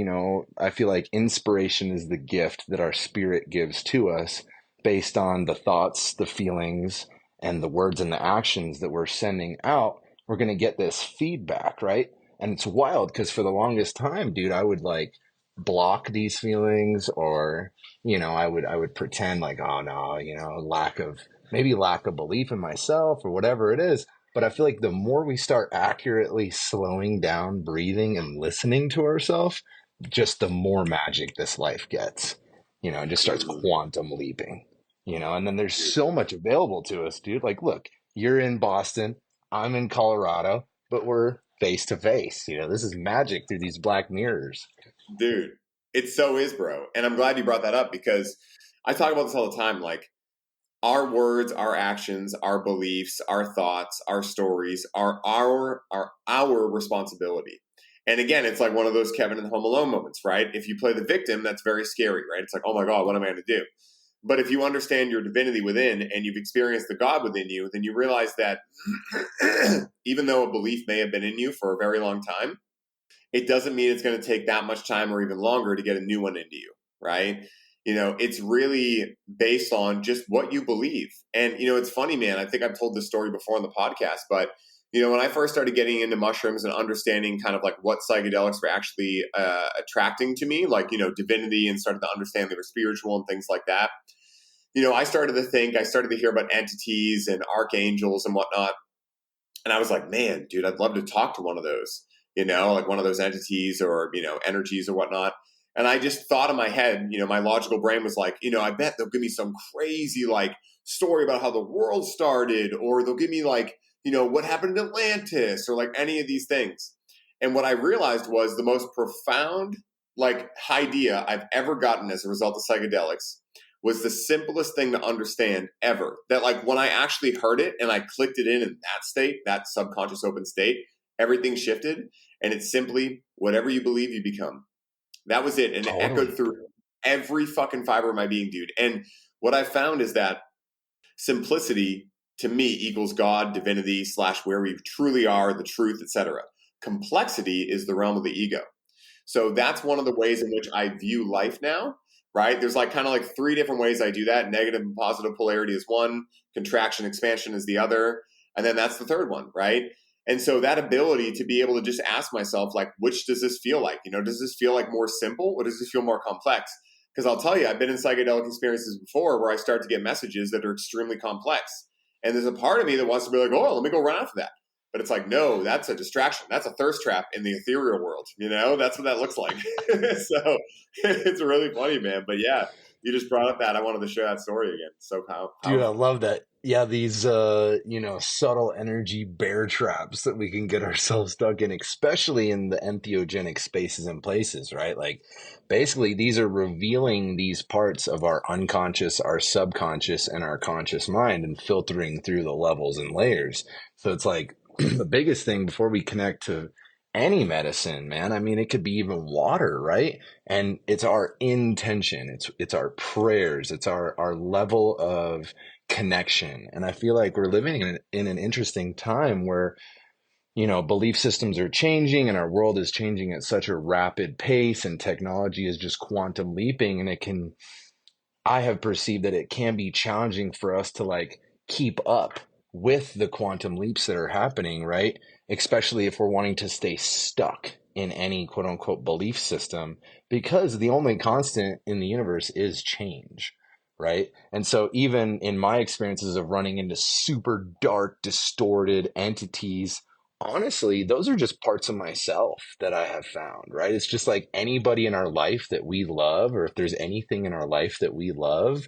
I feel like inspiration is the gift that our spirit gives to us based on the thoughts, the feelings, and the words and the actions that we're sending out. We're going to get this feedback, right? And it's wild because for the longest time, dude, I would like block these feelings, or, I would pretend like, oh no, lack of belief in myself or whatever it is. But I feel like the more we start accurately slowing down, breathing, and listening to ourselves, just the more magic this life gets. It just starts quantum leaping, and then there's so much available to us, dude. Like, look, you're in Boston, I'm in Colorado, but we're face to face. This is magic through these black mirrors. Dude, it so is, bro. And I'm glad you brought that up, because I talk about this all the time. Like, our words, our actions, our beliefs, our thoughts, our stories are our responsibility. And again, it's like one of those Kevin and Home Alone moments, right? If you play the victim, that's very scary, right? It's like, oh my God, what am I going to do? But if you understand your divinity within and you've experienced the God within you, then you realize that even though a belief may have been in you for a very long time, it doesn't mean it's going to take that much time or even longer to get a new one into you, right? It's really based on just what you believe. And, it's funny, man. I think I've told this story before on the podcast, but, when I first started getting into mushrooms and understanding kind of like what psychedelics were actually attracting to me, like, divinity, and started to understand they were spiritual and things like that, I started to hear about entities and archangels and whatnot. And I was like, man, dude, I'd love to talk to one of those, like one of those entities or, energies or whatnot. And I just thought in my head, my logical brain was like, I bet they'll give me some crazy like story about how the world started, or they'll give me like, what happened in Atlantis, or like any of these things. And what I realized was the most profound like idea I've ever gotten as a result of psychedelics was the simplest thing to understand ever. That like when I actually heard it and I clicked it in that state, that subconscious open state, everything shifted. And it's simply whatever you believe you become. That was it. And it echoed through every fucking fiber of my being, dude. And what I found is that Simplicity to me equals God, divinity, / where we truly are, the truth, etc. Complexity is the realm of the ego. So that's one of the ways in which I view life now, right? There's like kind of like three different ways I do that. Negative and positive polarity is one, contraction, expansion is the other. And then that's the third one, right? And so that ability to be able to just ask myself, like, which does this feel like? You know, does this feel like more simple or does this feel more complex? Because I'll tell you, I've been in psychedelic experiences before where I start to get messages that are extremely complex. And there's a part of me that wants to be like, oh, let me go run after that. But it's like, no, that's a distraction. That's a thirst trap in the ethereal world. You know, that's what that looks like. So it's really funny, man. But yeah, you just brought up that. I wanted to share that story again. So powerful. Dude, I love that. Yeah, these subtle energy bear traps that we can get ourselves stuck in, especially in the entheogenic spaces and places, right? Like basically these are revealing these parts of our unconscious, our subconscious, and our conscious mind and filtering through the levels and layers. So it's like the biggest thing before we connect to any medicine, man. I mean, it could be even water, right? And it's our intention. It's our prayers. It's our level of connection. And I feel like we're living in an interesting time where, belief systems are changing and our world is changing at such a rapid pace and technology is just quantum leaping. And I have perceived that it can be challenging for us to like keep up with the quantum leaps that are happening, right? Especially if we're wanting to stay stuck in any quote unquote belief system, because the only constant in the universe is change, right? And so even in my experiences of running into super dark, distorted entities, honestly, those are just parts of myself that I have found, right? It's just like anybody in our life that we love, or if there's anything in our life that we love,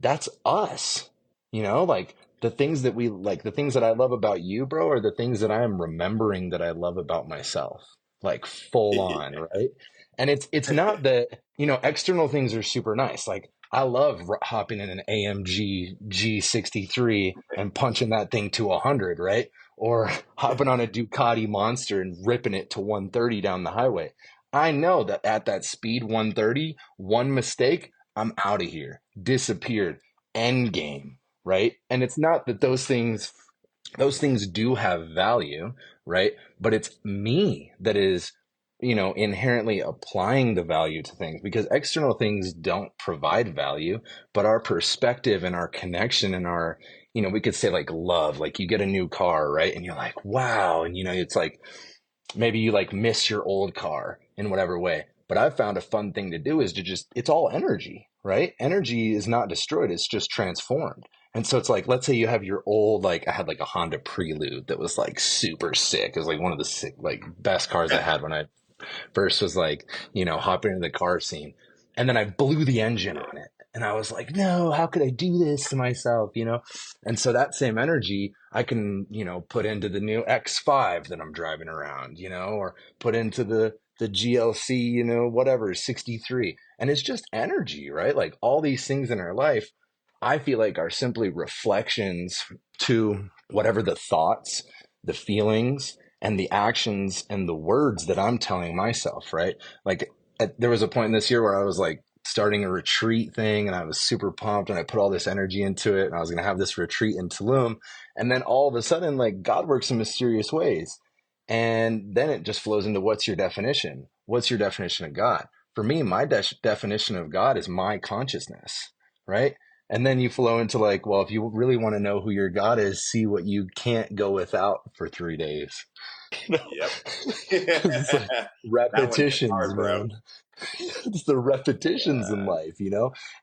that's us, like the things that we like, the things that I love about you, bro, are the things that I am remembering that I love about myself, like full on, right? And it's not that, external things are super nice. Like I love hopping in an AMG G63 and punching that thing to 100, right? Or hopping on a Ducati Monster and ripping it to 130 down the highway. I know that at that speed, 130, one mistake, I'm out of here, disappeared, end game, right? And it's not that those things do have value, right? But it's me that is, inherently applying the value to things, because external things don't provide value, but our perspective and our connection and our, we could say like love, like you get a new car, right? And you're like, wow. And, it's like, maybe you like miss your old car in whatever way. But I've found a fun thing to do is to just, it's all energy, right? Energy is not destroyed. It's just transformed. And so it's like, let's say you have your old, like I had like a Honda Prelude that was like super sick. It was like one of the sick, like best cars I had when I first was like, hopping into the car scene. And then I blew the engine on it. And I was like, no, how could I do this to myself, And so that same energy I can, put into the new X5 that I'm driving around, or put into the GLC, whatever, 63. And it's just energy, right? Like all these things in our life, I feel like are simply reflections to whatever the thoughts, the feelings, and the actions and the words that I'm telling myself, right? Like there was a point in this year where I was like starting a retreat thing and I was super pumped and I put all this energy into it and I was going to have this retreat in Tulum. And then all of a sudden, like God works in mysterious ways. And then it just flows into what's your definition? What's your definition of God? For me, my definition of God is my consciousness, right? And then you flow into like, well, if you really want to know who your God is, see what you can't go without for 3 days. Yep. It's like repetitions, hard, bro. man. It's the repetitions in life,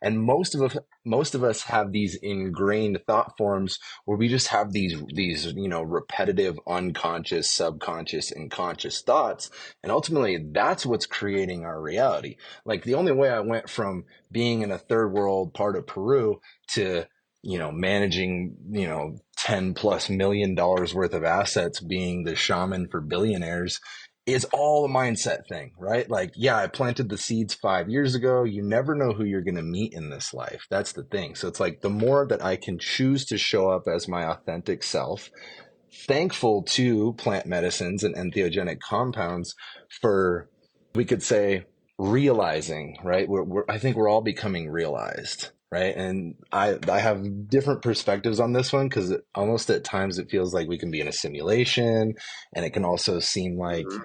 and most of us have these ingrained thought forms where we just have these repetitive unconscious, subconscious, and conscious thoughts, and ultimately that's what's creating our reality. Like the only way I went from being in a third world part of Peru to managing, $10+ million worth of assets, being the shaman for billionaires, is all a mindset thing, right? Like, yeah, I planted the seeds 5 years ago. You never know who you're going to meet in this life. That's the thing. So it's like the more that I can choose to show up as my authentic self, thankful to plant medicines and entheogenic compounds for, we could say, realizing, right? I think we're all becoming realized. right? And I have different perspectives on this one because almost at times it feels like we can be in a simulation, and it can also seem like Mhm.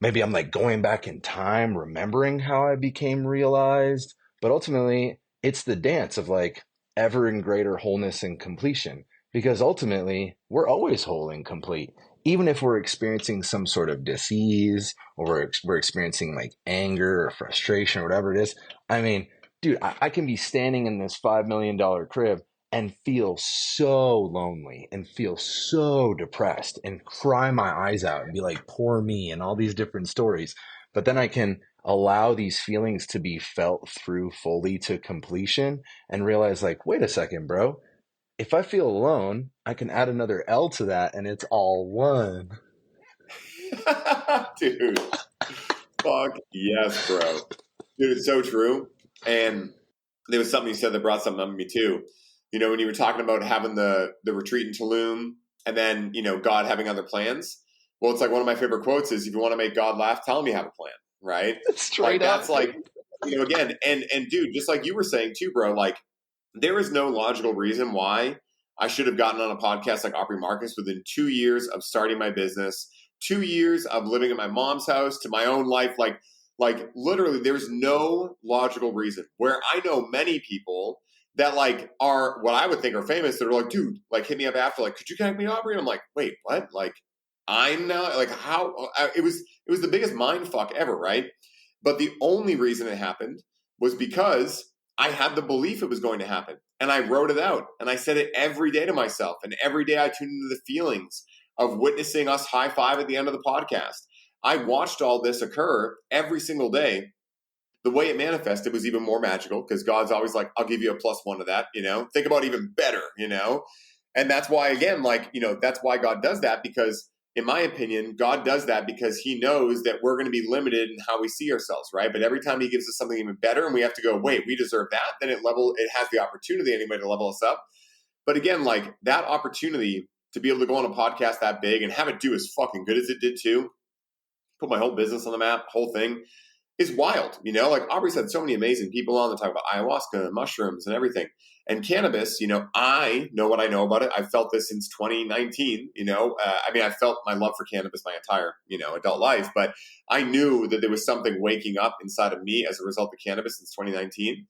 maybe I'm like going back in time, remembering how I became realized. But ultimately, it's the dance of like ever in greater wholeness and completion. Because ultimately, we're always whole and complete. Even if we're experiencing some sort of disease or we're experiencing like anger or frustration or whatever it is. I mean, dude, I can be standing in this $5 million crib and feel so lonely and feel so depressed and cry my eyes out and be like, poor me, and all these different stories. But then I can allow these feelings to be felt through fully to completion and realize, like, wait a second, bro. If I feel alone, I can add another L to that and it's all one. Dude, fuck yes, bro. Dude, it's so true. And there was something you said that brought something up to me too. You know, when you were talking about having the retreat in Tulum and then, you know, God having other plans. Well, it's like one of my favorite quotes is if you want to make God laugh, tell him you have a plan, right? Straight Like that's up, like, dude. you know, again, and dude, just like you were saying too, bro, like there is no logical reason why I should have gotten on a podcast like Aubrey Marcus within 2 years of starting my business, 2 years of living at my mom's house to my own life. Like literally, there's no logical reason. Where I know many people that like are what I would think are famous that are like, dude, like hit me up after, like, could you connect me to Aubrey? And I'm like, wait, what? Like, I'm now like how it was the biggest mind fuck ever, right? But the only reason it happened was because I had the belief it was going to happen. And I wrote it out. And I said it every day to myself. And every day I tuned into the feelings of witnessing us high five at the end of the podcast. I watched all this occur every single day. The way it manifested was even more magical because God's always like, I'll give you a +1 to that, you know, think about even better, you know? And that's why, again, like, you know, that's why God does that because, in my opinion, God does that because he knows that we're going to be limited in how we see ourselves, right? But every time he gives us something even better and we have to go, wait, we deserve that, then it has the opportunity anyway to level us up. But again, like that opportunity to be able to go on a podcast that big and have it do as fucking good as it did too, put my whole business on the map, whole thing, is wild. You know, like Aubrey's had so many amazing people on that talk about ayahuasca and mushrooms and everything. And cannabis, you know, I know what I know about it. I've felt this since 2019. You know, I mean, I felt my love for cannabis my entire, you know, adult life, but I knew that there was something waking up inside of me as a result of cannabis since 2019.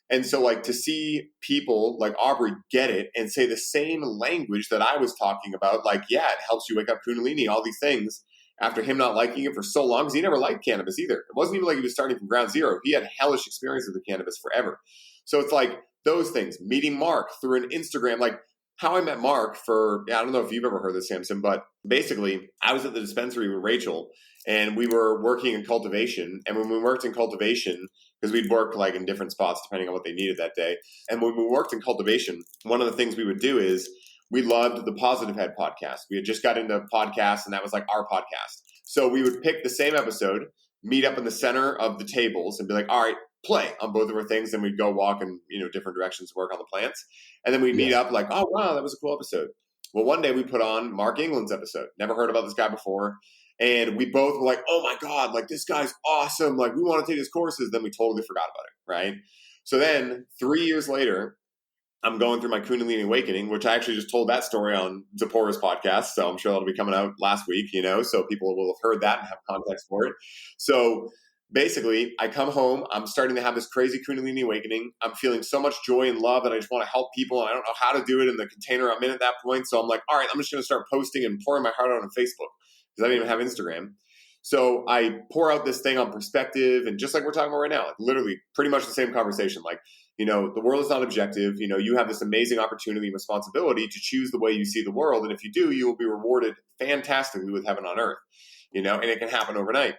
And so, like, to see people like Aubrey get it and say the same language that I was talking about, like, yeah, it helps you wake up Kundalini, all these things, after him not liking it for so long, because he never liked cannabis either. It wasn't even like he was starting from ground zero. He had hellish experiences with cannabis forever. So it's like those things, meeting Mark through an Instagram, like how I met Mark for, I don't know if you've ever heard of this, Samson, but basically I was at the dispensary with Rachel and we were working in cultivation. And when we worked in cultivation, because we'd work like in different spots depending on what they needed that day. And when we worked in cultivation, one of the things we would do is we loved the Positive Head podcast. We had just got into podcasts and that was like our podcast. So we would pick the same episode, meet up in the center of the tables and be like, all right, play on both of our things. And we'd go walk in, you know, different directions, work on the plants. And then we'd meet Yeah. up like, oh, wow, that was a cool episode. Well, one day we put on Mark England's episode. Never heard about this guy before. And we both were like, oh my God, like this guy's awesome. Like we want to take his courses. Then we totally forgot about it. Right. So then 3 years later, I'm going through my Kundalini awakening, which I actually just told that story on Zipporah's podcast. So I'm sure that'll be coming out last week, you know, so people will have heard that and have context for it. So basically, I come home, I'm starting to have this crazy Kundalini awakening. I'm feeling so much joy and love that I just want to help people. And I don't know how to do it in the container I'm in at that point. So I'm like, all right, I'm just going to start posting and pouring my heart out on Facebook because I didn't even have Instagram. So I pour out this thing on perspective and just like we're talking about right now, like literally pretty much the same conversation. Like, you know, the world is not objective. You know, you have this amazing opportunity and responsibility to choose the way you see the world. And if you do, you will be rewarded fantastically with heaven on earth, you know, and it can happen overnight.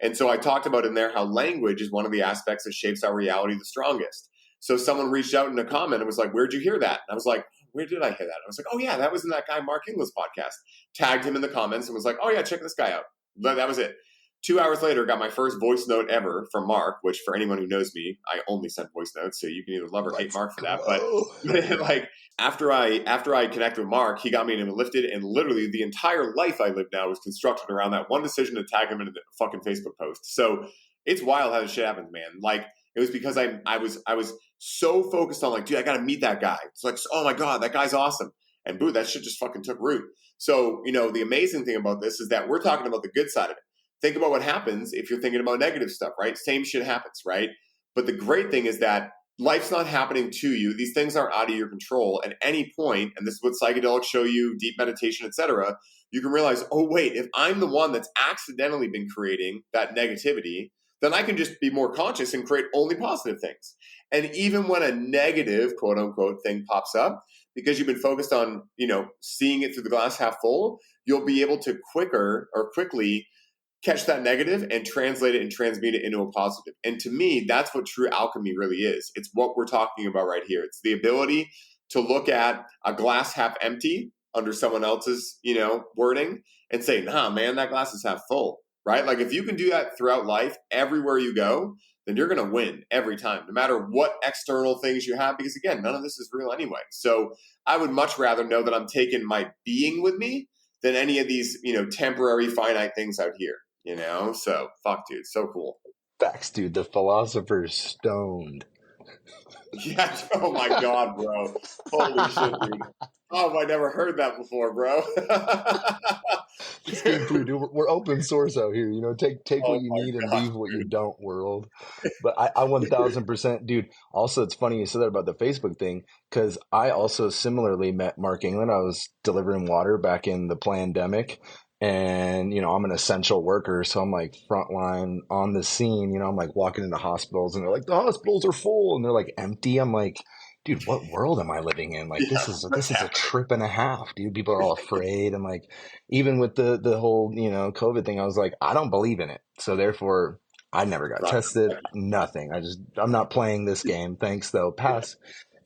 And so I talked about in there how language is one of the aspects that shapes our reality the strongest. So someone reached out in a comment and was like, where'd you hear that? And I was like, where did I hear that? I was like, oh yeah, that was in that guy Mark Inglis podcast. Tagged him in the comments and was like, oh yeah, check this guy out. But that was it. 2 hours later, got my first voice note ever from Mark, which for anyone who knows me, I only send voice notes. So you can either love or hate Mark for that. But like after I connected with Mark, he got me into lifted, and literally the entire life I live now is constructed around that one decision to tag him in a fucking Facebook post. So it's wild how this shit happens, man. Like It was because I was so focused on like, dude, I got to meet that guy. It's like, oh my God, that guy's awesome. And boo, that shit just fucking took root. So, the amazing thing about this is that we're talking about the good side of it. Think about what happens if you're thinking about negative stuff, right? Same shit happens, right? But the great thing is that life's not happening to you. These things are out of your control. At any point, and this is what psychedelics show you, deep meditation, etc., you can realize, oh wait, if I'm the one that's accidentally been creating that negativity, then I can just be more conscious and create only positive things. And even when a negative, quote unquote, thing pops up, because you've been focused on, seeing it through the glass half full, you'll be able to quickly catch that negative and translate it and transmute it into a positive. And to me, that's what true alchemy really is. It's what we're talking about right here. It's the ability to look at a glass half empty under someone else's, wording and say, nah, man, that glass is half full, right? Like if you can do that throughout life, everywhere you go, then you're going to win every time, no matter what external things you have, because again, none of this is real anyway. So I would much rather know that I'm taking my being with me than any of these, temporary finite things out here. So fuck, dude, so cool. Facts, dude. The philosopher's stoned. Yeah. Oh my God, bro. Holy shit, dude. Oh, I never heard that before, bro. Just came through, dude. We're open source out here. Take what you need and leave what you don't, world. But I 1000%, dude. Also, it's funny you said that about the Facebook thing, because I also similarly met Mark England. I was delivering water back in the pandemic. And, I'm an essential worker. So I'm like frontline on the scene, I'm like walking into hospitals and they're like, the hospitals are full and they're like empty. I'm like, dude, what world am I living in? Like, this is a trip and a half, dude. People are all afraid. And like, even with the whole, COVID thing, I was like, I don't believe in it. So therefore I never got tested, nothing. I'm not playing this game. Thanks though. Pass.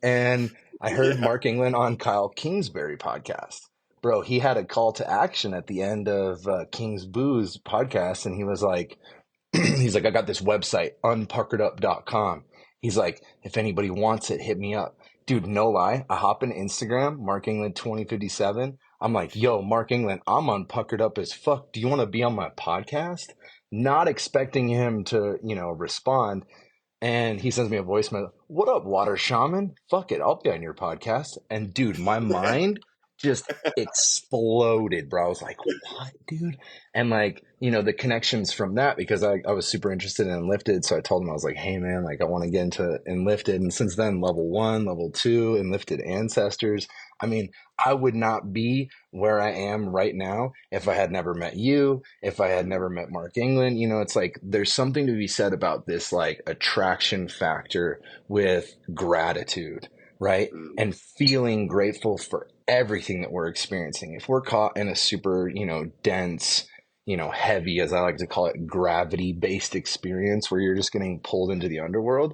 And I heard Mark England on Kyle Kingsbury podcast. Bro, he had a call to action at the end of King's Booze podcast. And he was like, he's like, I got this website, unpuckeredup.com. He's like, if anybody wants it, hit me up. Dude, no lie. I hop in Instagram, Mark England 2057. I'm like, yo, Mark England, I'm unpuckered up as fuck. Do you want to be on my podcast? Not expecting him to, respond. And he sends me a voicemail. What up, water shaman? Fuck it. I'll be on your podcast. And dude, my mind just exploded, bro. I was like, what, dude? And like, the connections from that, because I was super interested in Enlifted. So I told him, I was like, hey man, like I want to get into Enlifted. And since then, level 1, level 2, Enlifted ancestors. I mean, I would not be where I am right now if I had never met you, if I had never met Mark England. It's like there's something to be said about this like attraction factor with gratitude, right? And feeling grateful for everything that we're experiencing. If we're caught in a super, dense, heavy, as I like to call it, gravity-based experience where you're just getting pulled into the underworld,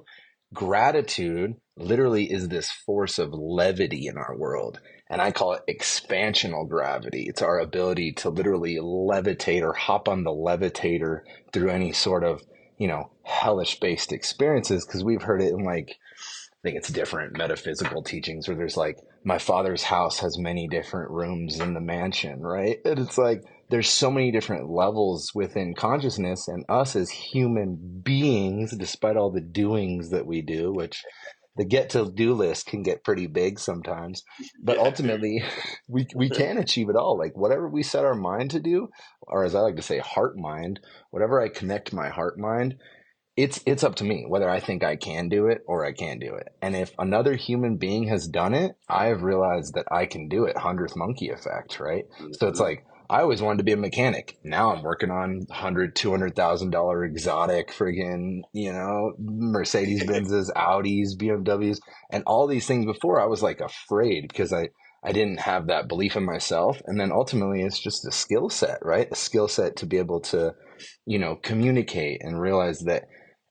gratitude literally is this force of levity in our world. And I call it expansional gravity. It's our ability to literally levitate or hop on the levitator through any sort of, hellish-based experiences, because we've heard it in like, I think it's different metaphysical teachings where there's like, my father's house has many different rooms in the mansion, right? And it's like, there's so many different levels within consciousness, and us as human beings, despite all the doings that we do, which the get to do list can get pretty big sometimes, but ultimately we can achieve it all. Like whatever we set our mind to do, or as I like to say, heart mind, whatever I connect my heart mind, it's up to me whether I think I can do it or I can't do it. And if another human being has done it, I have realized that I can do it. 100th monkey effect, right? So it's like, I always wanted to be a mechanic. Now I'm working on $200,000 exotic friggin', Mercedes Benzes, Audis, BMWs, and all these things. Before I was like afraid because I didn't have that belief in myself. And then ultimately it's just a skill set, right? A skill set to be able to, communicate and realize that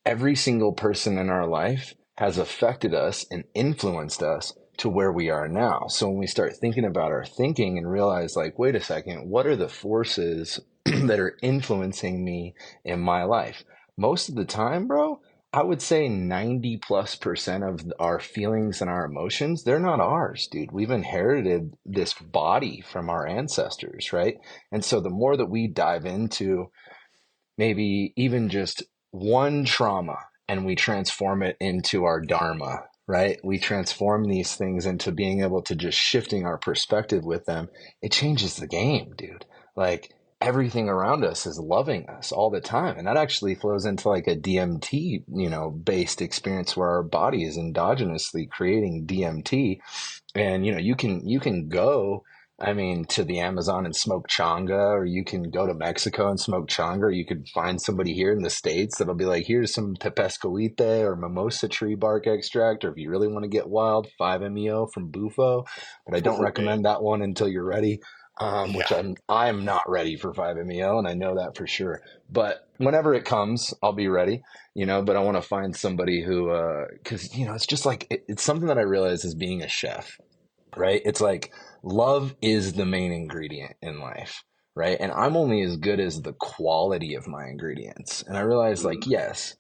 every single person in our life has affected us and influenced us to where we are now. So when we start thinking about our thinking and realize like, wait a second, what are the forces that are influencing me in my life? Most of the time, bro, I would say 90+% of our feelings and our emotions, they're not ours, dude. We've inherited this body from our ancestors, right? And so the more that we dive into maybe even just one trauma and we transform it into our dharma, right? We transform these things into being able to just shifting our perspective with them. It changes the game, dude. Like everything around us is loving us all the time. And that actually flows into like a DMT, based experience where our body is endogenously creating DMT. And you can go, I mean, to the Amazon and smoke changa, or you can go to Mexico and smoke changa, or you could find somebody here in the States that'll be like, here's some Tepescoite or mimosa tree bark extract, or if you really want to get wild, 5-MeO from Bufo. But I don't recommend that one until you're ready. Which I'm not ready for 5-MeO, and I know that for sure. But whenever it comes, I'll be ready, but I want to find somebody who, because, it's just like, it's something that I realize as being a chef, right? It's like love is the main ingredient in life, right? And I'm only as good as the quality of my ingredients. And I realize, like, yes,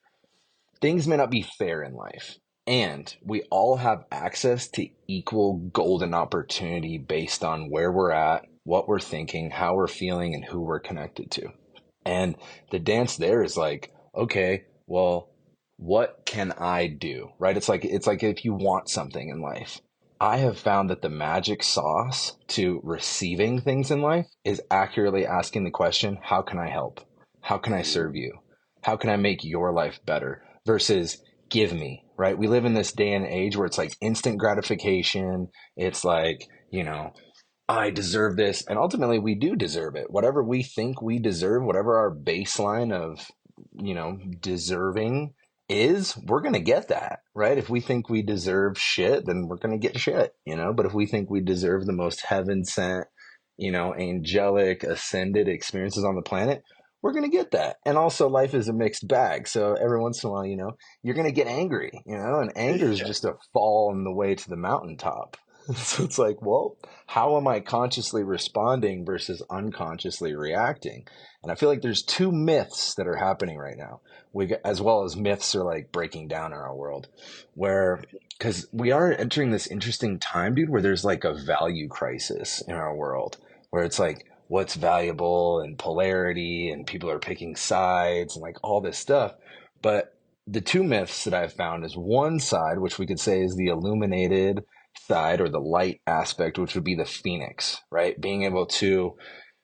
things may not be fair in life, and we all have access to equal golden opportunity based on where we're at, what we're thinking, how we're feeling, and who we're connected to. And the dance there is like, okay, well, what can I do? Right? It's like if you want something in life. I have found that the magic sauce to receiving things in life is accurately asking the question, how can I help? How can I serve you? How can I make your life better? Versus give me, right? We live in this day and age where it's like instant gratification. It's like, I deserve this. And ultimately, we do deserve it. Whatever we think we deserve, whatever our baseline of, deserving is, we're going to get that, right? If we think we deserve shit, then we're going to get shit, But if we think we deserve the most heaven sent, angelic, ascended experiences on the planet, we're going to get that. And also, life is a mixed bag. So every once in a while, you're going to get angry, and anger is just a fall on the way to the mountaintop. So it's like, well, how am I consciously responding versus unconsciously reacting? And I feel like there's two myths that are happening right now, as well as myths are like breaking down in our world, because we are entering this interesting time, dude, where there's like a value crisis in our world, where it's like, what's valuable and polarity, and people are picking sides and like all this stuff. But the two myths that I've found is one side, which we could say is the illuminated side or the light aspect, which would be the phoenix, right? Being able to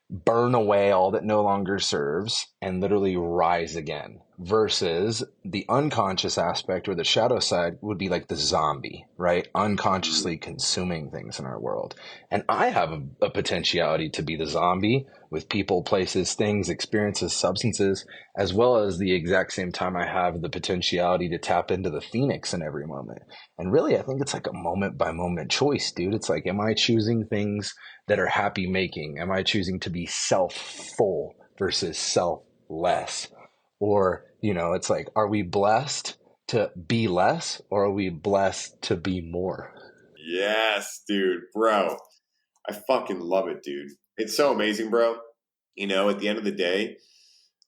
burn away all that no longer serves and literally rise again, versus the unconscious aspect or the shadow side would be like the zombie, right? Unconsciously consuming things in our world. And I have a potentiality to be the zombie with people, places, things, experiences, substances, as well as the exact same time I have the potentiality to tap into the phoenix in every moment. And really, I think it's like a moment by moment choice, dude. It's like, am I choosing things that are happy making? Am I choosing to be self-full versus self-less? Or, it's like, are we blessed to be less, or are we blessed to be more? Yes, dude, bro. I fucking love it, dude. It's so amazing, bro. At the end of the day,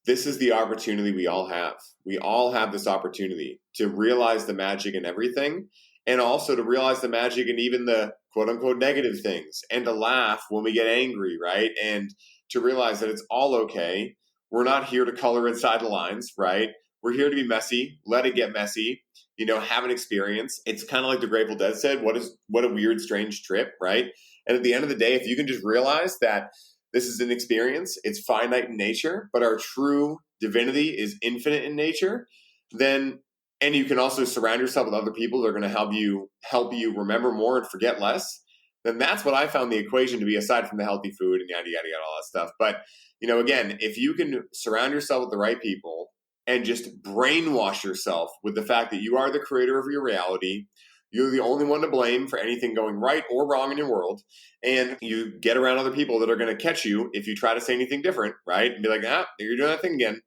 this is the opportunity we all have. We all have this opportunity to realize the magic in everything, and also to realize the magic in even the quote unquote negative things, and to laugh when we get angry, right? And to realize that it's all okay. We're not here to color inside the lines, right? We're here to be messy, let it get messy, have an experience. It's kind of like the Grateful Dead said, what a weird, strange trip, right? And at the end of the day, if you can just realize that this is an experience, it's finite in nature, but our true divinity is infinite in nature, then, and you can also surround yourself with other people that are going to help you remember more and forget less, then that's what I found the equation to be, aside from the healthy food and yada, yada, yada, all that stuff. But, again, if you can surround yourself with the right people and just brainwash yourself with the fact that you are the creator of your reality, you're the only one to blame for anything going right or wrong in your world, and you get around other people that are going to catch you if you try to say anything different, right? And be like, you're doing that thing again.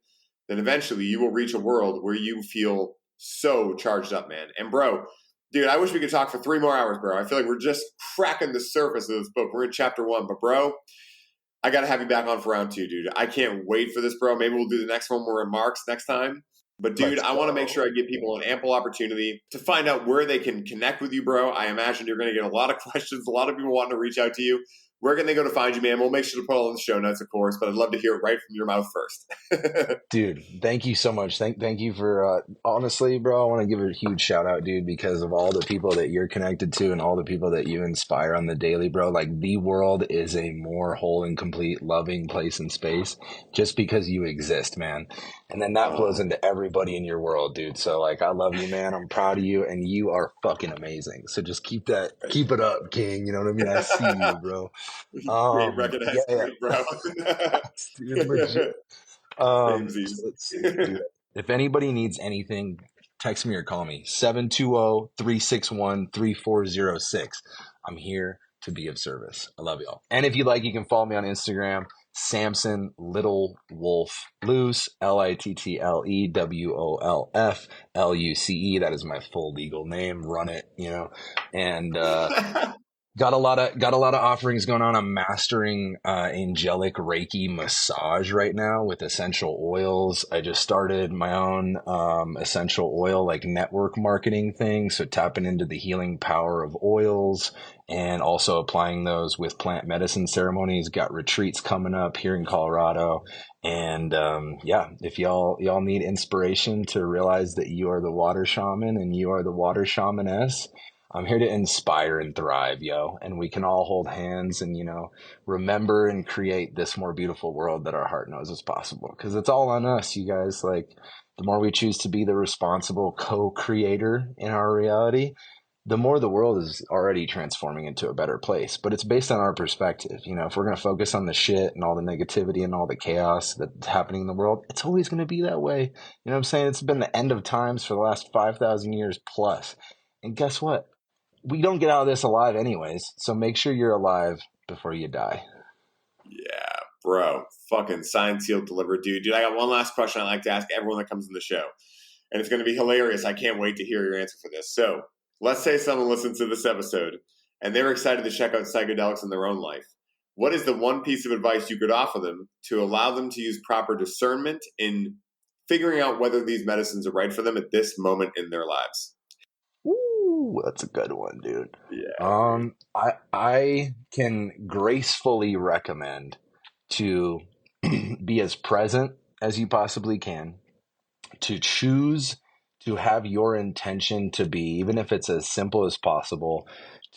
Then eventually you will reach a world where you feel so charged up, man. And bro, dude, I wish we could talk for 3 more hours, bro. I feel like we're just cracking the surface of this book. We're in chapter 1, but bro, I got to have you back on for round 2, dude. I can't wait for this, bro. Maybe we'll do the next one where we're in Marks next time. But dude, I want to make sure I give people an ample opportunity to find out where they can connect with you, bro. I imagine you're going to get a lot of questions, a lot of people wanting to reach out to you. where can they go to find you, man? We'll make sure to put it all in the show notes, of course, but I'd love to hear it right from your mouth first. Dude, thank you so much. Thank you for, honestly, bro, I want to give a huge shout out, dude, because of all the people that you're connected to and all the people that you inspire on the daily, bro. Like, the world is a more whole and complete, loving place and space just because you exist, man. And then that flows into everybody in your world, dude. So, like, I love you, man. I'm proud of you, and you are fucking amazing. So just keep it up, King. You know what I mean? I see you, bro. Great recognize, bro. Dude, legit. Let's see, dude. If anybody needs anything, text me or call me 720-361-3406. I'm here to be of service. I love y'all. And if you like, you can follow me on Instagram, Samson Little Wolf Luce, LITTLEWOLF LUCE. That is my full legal name. Run it, you know. And got a lot of offerings going on. I'm mastering angelic Reiki massage right now with essential oils. I just started my own essential oil like network marketing thing. So tapping into the healing power of oils and also applying those with plant medicine ceremonies. Got retreats coming up here in Colorado. And if y'all need inspiration to realize that you are the water shaman and you are the water shamaness, I'm here to inspire and thrive, yo. And we can all hold hands and, you know, remember and create this more beautiful world that our heart knows is possible. Because it's all on us, you guys. Like, the more we choose to be the responsible co-creator in our reality, the more the world is already transforming into a better place. But it's based on our perspective. You know, if we're going to focus on the shit and all the negativity and all the chaos that's happening in the world, it's always going to be that way. You know what I'm saying? It's been the end of times for the last 5,000 years plus. And guess what? We don't get out of this alive anyways, so make sure you're alive before you die. Yeah, bro. Fucking signed, sealed, delivered, dude. Dude, I got one last question I'd like to ask everyone that comes in the show. And it's going to be hilarious. I can't wait to hear your answer for this. So let's say someone listens to this episode and they're excited to check out psychedelics in their own life. What is the one piece of advice you could offer them to allow them to use proper discernment in figuring out whether these medicines are right for them at this moment in their lives? Ooh, that's a good one, dude. Yeah. I can gracefully recommend to be as present as you possibly can, to choose to have your intention to be, even if it's as simple as possible,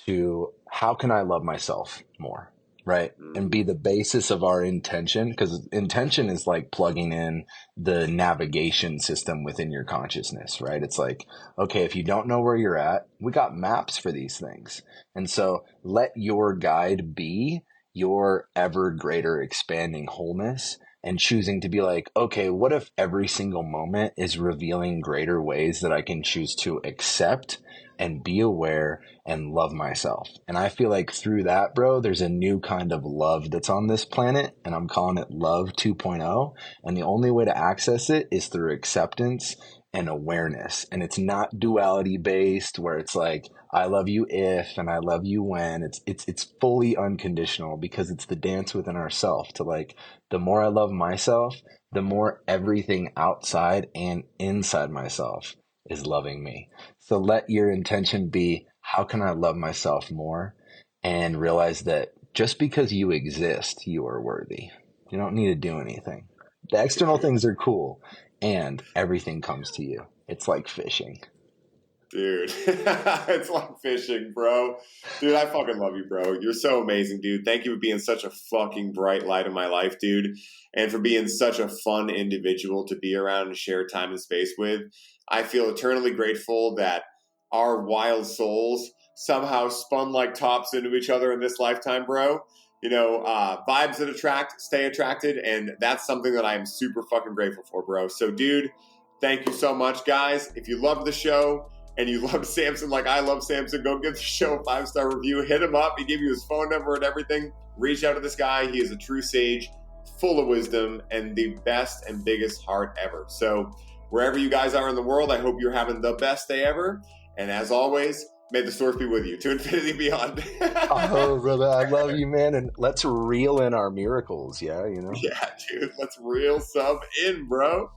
to how can I love myself more? Right. And be the basis of our intention, because intention is like plugging in the navigation system within your consciousness, right? It's like, okay, if you don't know where you're at, we got maps for these things. And so let your guide be your ever greater expanding wholeness, and choosing to be like, okay, what if every single moment is revealing greater ways that I can choose to accept and be aware and love myself? And I feel like through that, bro, there's a new kind of love that's on this planet, and I'm calling it love 2.0. And the only way to access it is through acceptance and awareness. And it's not duality based where it's like, I love you if, and I love you when. It's fully unconditional, because it's the dance within ourself to like, the more I love myself, the more everything outside and inside myself is loving me. So let your intention be, how can I love myself more? And realize that just because you exist, you are worthy. You don't need to do anything. The external things are cool, and everything comes to you. It's like fishing. Dude, it's like fishing, bro. Dude, I fucking love you, bro. You're so amazing, dude. Thank you for being such a fucking bright light in my life, dude. And for being such a fun individual to be around and share time and space with. I feel eternally grateful that our wild souls somehow spun like tops into each other in this lifetime, bro. You know, vibes that attract, stay attracted. And that's something that I am super fucking grateful for, bro. So, dude, thank you so much, guys. If you love the show, and you love Samson like I love Samson, go give the show a 5-star review. Hit him up. He gave you his phone number and everything. Reach out to this guy. He is a true sage, full of wisdom, and the best and biggest heart ever. So wherever you guys are in the world, I hope you're having the best day ever. And as always, may the source be with you to infinity and beyond. Oh, brother, I love you, man. And let's reel in our miracles. Yeah, you know? Yeah, dude. Let's reel some in, bro.